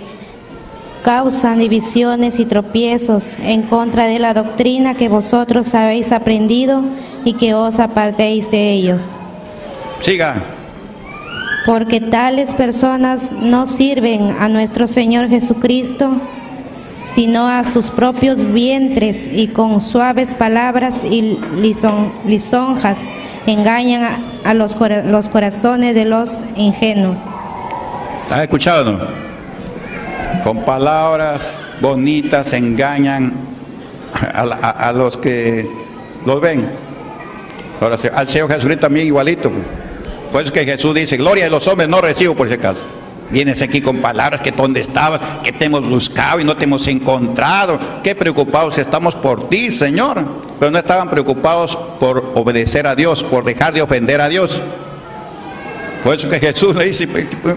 Speaker 4: causan divisiones y tropiezos en contra de la doctrina que vosotros habéis aprendido y que os apartéis de ellos.
Speaker 1: Siga.
Speaker 4: Porque tales personas no sirven a nuestro Señor Jesucristo, sino a sus propios vientres, y con suaves palabras y lisonjas engañan a los corazones de los ingenuos.
Speaker 1: ¿Has escuchado, no? Con palabras bonitas engañan a los que los ven. Ahora, al Señor Jesucristo también igualito. Por eso que Jesús dice: gloria de los hombres no recibo, por si acaso. Vienes aquí con palabras que dónde estabas, que te hemos buscado y no te hemos encontrado. Qué preocupados estamos por ti, Señor. Pero no estaban preocupados por obedecer a Dios, por dejar de ofender a Dios. Por eso que Jesús le dice: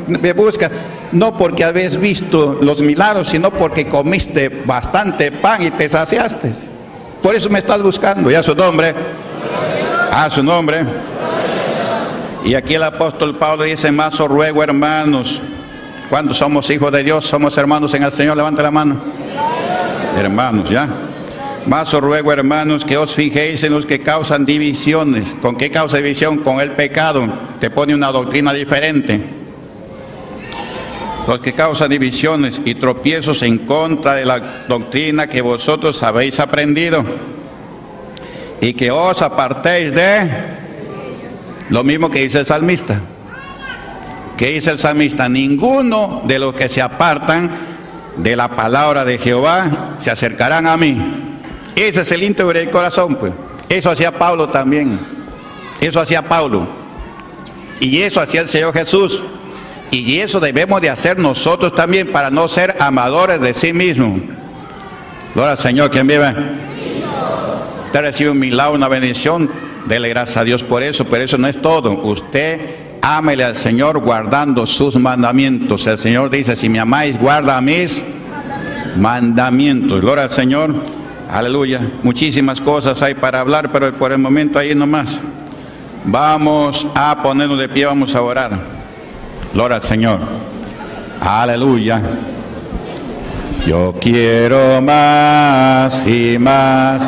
Speaker 1: me buscas no porque habéis visto los milagros, sino porque comiste bastante pan y te saciaste. Por eso me estás buscando. Y a su nombre, a su nombre. Y aquí el apóstol Pablo dice: más os ruego, hermanos. Cuando somos hijos de Dios, somos hermanos en el Señor. Levante la mano. Hermanos, ya. Más os ruego, hermanos, que os fijéis en los que causan divisiones. ¿Con qué causa división? Con el pecado. Te pone una doctrina diferente. Los que causan divisiones y tropiezos en contra de la doctrina que vosotros habéis aprendido, y que os apartéis de lo mismo que dice el salmista. ¿Qué dice el salmista? Ninguno de los que se apartan de la palabra de Jehová se acercarán a mí. Ese es el íntegro del corazón, pues. Eso hacía Pablo también. Eso hacía Pablo. Y eso hacía el Señor Jesús. Y eso debemos de hacer nosotros también, para no ser amadores de sí mismos. Gloria al Señor, quien vive. Usted recibe un milagro, una bendición, dele gracias a Dios por eso, pero eso no es todo. Usted ámele al Señor guardando sus mandamientos. El Señor dice: si me amáis, guarda mis mandamientos. Gloria al Señor. Aleluya. Muchísimas cosas hay para hablar, pero por el momento ahí nomás. Vamos a ponernos de pie, vamos a orar. Gloria al Señor. Aleluya. Yo quiero más y más.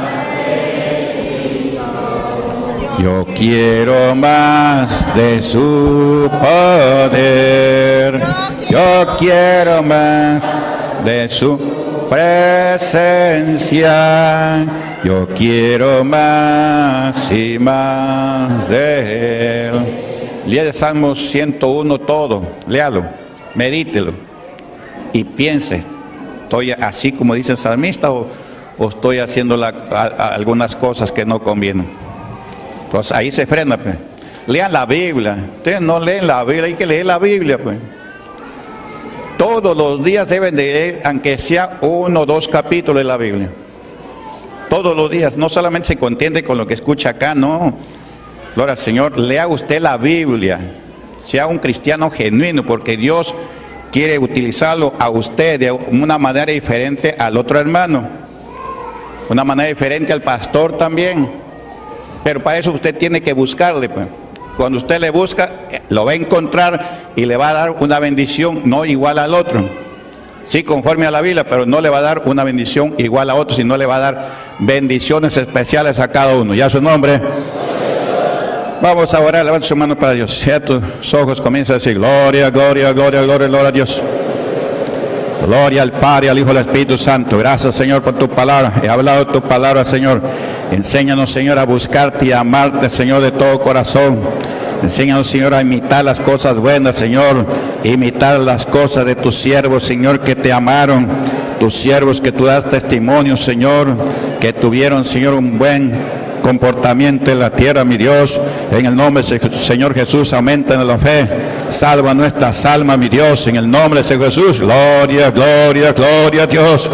Speaker 1: Yo quiero más de su poder. Yo quiero más de su presencia. Yo quiero más y más de Él. Lea el Salmo 101 todo, léalo, medítelo y piense: ¿estoy así como dice el salmista o estoy haciendo algunas cosas que no convienen? Pues ahí se frena, pues. Lean la Biblia. Ustedes no leen la Biblia, hay que leer la Biblia, pues. Todos los días deben de leer, aunque sea 1 o 2 capítulos de la Biblia. Todos los días, no solamente se contiende con lo que escucha acá, no. Gloria al Señor, lea usted la Biblia. Sea un cristiano genuino, porque Dios quiere utilizarlo a usted de una manera diferente al otro hermano. Una manera diferente al pastor también. Pero para eso usted tiene que buscarle, pues. Cuando usted le busca, lo va a encontrar y le va a dar una bendición no igual al otro. Sí, conforme a la Biblia, pero no le va a dar una bendición igual a otro, sino le va a dar bendiciones especiales a cada uno. Ya su nombre. Vamos a orar, levanta su mano para Dios. Cierra tus ojos, comienza a decir: gloria, gloria, gloria, gloria, gloria a Dios. Gloria al Padre, al Hijo y al Espíritu Santo. Gracias, Señor, por tu palabra. He hablado tu palabra, Señor. Enséñanos, Señor, a buscarte y a amarte, Señor, de todo corazón. Enséñanos, Señor, a imitar las cosas buenas, Señor. Imitar las cosas de tus siervos, Señor, que te amaron. Tus siervos que tú das testimonio, Señor, que tuvieron, Señor, un buen comportamiento en la tierra, mi Dios. En el nombre del Señor Jesús, aumenta en la fe. Salva nuestras almas, mi Dios, en el nombre de Jesús. Gloria, gloria, gloria a Dios.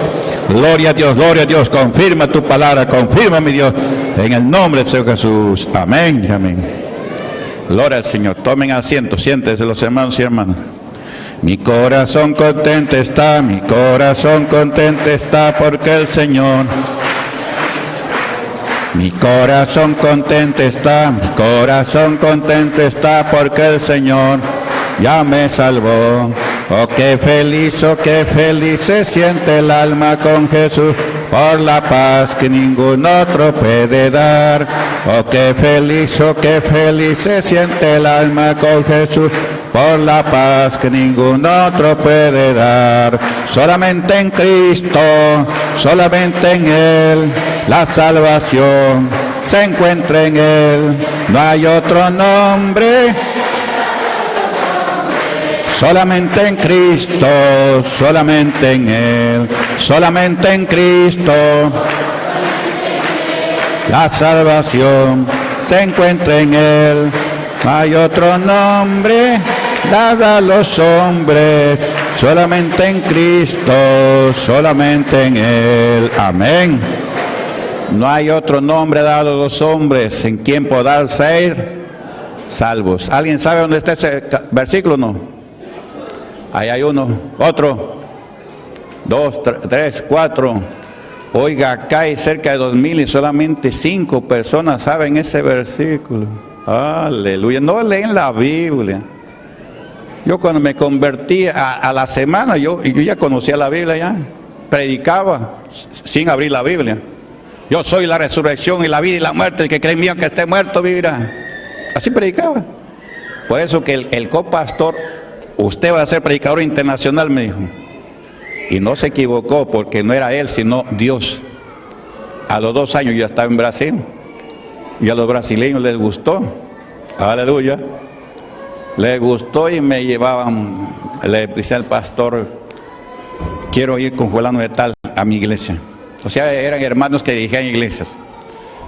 Speaker 1: Gloria a Dios, gloria a Dios. Confirma tu palabra, confirma, mi Dios, en el nombre de Jesús. Amén, amén. Gloria al Señor. Tomen asiento, siéntense los hermanos y hermanas. Mi corazón contento está, mi corazón contento está, porque el Señor. Mi corazón contento está, mi corazón contento está, porque el Señor ya me salvó. Oh, qué feliz se siente el alma con Jesús, por la paz que ningún otro puede dar. Oh, qué feliz se siente el alma con Jesús, por la paz que ningún otro puede dar. Solamente en Cristo, solamente en Él, la salvación se encuentra en Él. No hay otro nombre. Solamente en Cristo, solamente en Él, solamente en Cristo, la salvación se encuentra en Él. No hay otro nombre dado a los hombres, solamente en Cristo, solamente en Él. Amén. No hay otro nombre dado a los hombres en quien poder ser salvos. ¿Alguien sabe dónde está ese versículo? No. Ahí hay uno, otro, 2, 3, 4. Oiga, acá hay cerca de 2000 y solamente 5 personas saben ese versículo. Aleluya. No leen la Biblia. Yo cuando me convertí a la semana, yo ya conocía la Biblia ya. Predicaba sin abrir la Biblia. Yo soy la resurrección y la vida y la muerte. El que cree en mí, aunque esté muerto, vivirá. Así predicaba. Por eso que el copastor, usted va a ser predicador internacional, me dijo. Y no se equivocó, porque no era él, sino Dios. A los 2 años ya estaba en Brasil. Y a los brasileños les gustó. Aleluya. Les gustó y me llevaban. Le decía al pastor, quiero ir con fulano de tal a mi iglesia. O sea, eran hermanos que dirigían iglesias.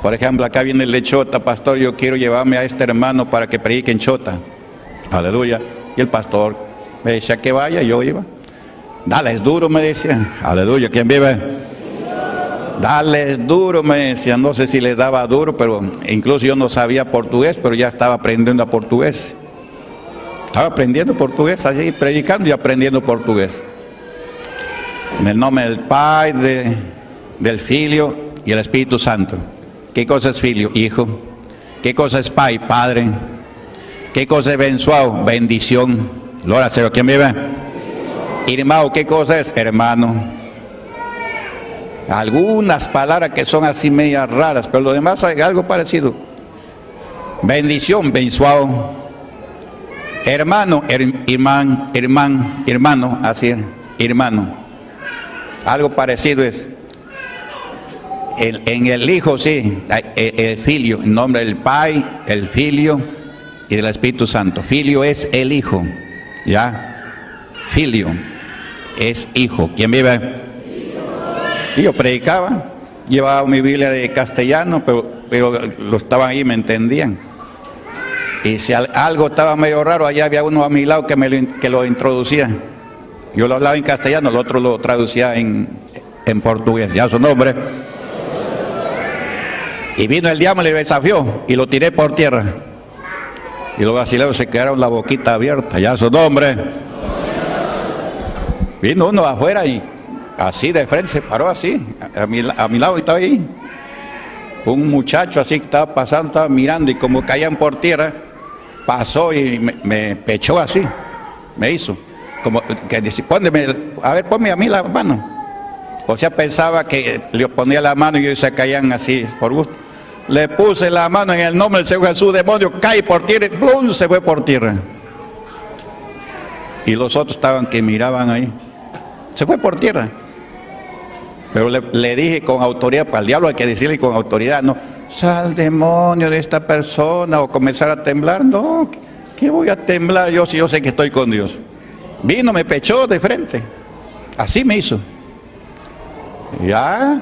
Speaker 1: Por ejemplo, acá viene el de Chota, pastor, yo quiero llevarme a este hermano para que predique en Chota. Aleluya. Y el pastor me decía que vaya, yo iba. Dale, es duro, me decía. Aleluya, ¿quién vive? Dale, es duro, me decía. No sé si les daba duro, pero incluso yo no sabía portugués, pero ya estaba aprendiendo portugués. Estaba aprendiendo portugués, allí predicando y aprendiendo portugués. En el nombre del Padre, del Filho y el Espíritu Santo. ¿Qué cosa es Filho? Hijo. ¿Qué cosa es Pai? Padre. ¿Qué cosa es bensuao? Bendición. Gloria al Señor. ¿Quién vive? Irmão, ¿qué cosa es? Hermano. Algunas palabras que son así medias raras, pero lo demás es algo parecido. Bendición, bensuao. Hermano, hermano, así es, hermano. Algo parecido es. En el Hijo, sí, el Filho, en nombre del Pai, el Filho y del Espíritu Santo. Filho es el Hijo, ¿ya? Filho es Hijo. ¿Quién vive? Y yo predicaba, llevaba mi Biblia de castellano, pero lo estaban ahí, me entendían. Y si algo estaba medio raro, allá había uno a mi lado que lo introducía. Yo lo hablaba en castellano, el otro lo traducía en portugués, ya su nombre. Y vino el diablo y le desafió y lo tiré por tierra. Y los brasileños se quedaron la boquita abierta, ya su nombre. Vino uno afuera y así de frente se paró así, a mi lado, y estaba ahí. Un muchacho así que estaba pasando, estaba mirando, y como caían por tierra, pasó y me pechó así, me hizo. Como que dice, ponme a mí la mano. O sea, pensaba que le ponía la mano y ellos se caían así por gusto. Le puse la mano en el nombre del Señor Jesús, demonio, cae por tierra y ¡plum! Se fue por tierra. Y los otros estaban que miraban ahí. Se fue por tierra. Pero le dije con autoridad, para el diablo hay que decirle con autoridad, no, sal demonio de esta persona, o comenzar a temblar. No, ¿qué voy a temblar yo si yo sé que estoy con Dios? Vino, me pechó de frente. Así me hizo. Ya,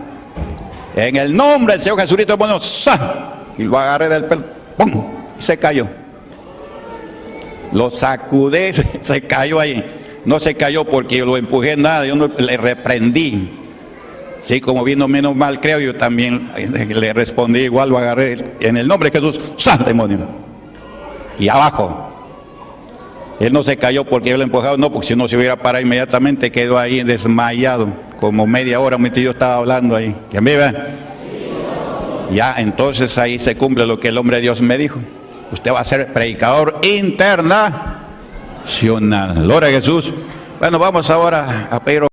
Speaker 1: en el nombre del Señor Jesucristo, bueno, ¡sa! Y lo agarré del pelo, ¡pum! Y se cayó. Lo sacudé, se cayó ahí. No se cayó porque yo lo empujé, nada, yo no le reprendí. Sí, como vino menos mal, creo, yo también le respondí igual, lo agarré en el nombre de Jesús, ¡sa! Demonio. Y abajo. Él no se cayó porque yo lo empujaba, no, porque si no se hubiera parado inmediatamente, quedó ahí desmayado, como media hora mientras yo estaba hablando ahí. ¿Quién vive? Ya, entonces ahí se cumple lo que el hombre de Dios me dijo. Usted va a ser predicador internacional. Gloria a Jesús. Bueno, vamos ahora a pedir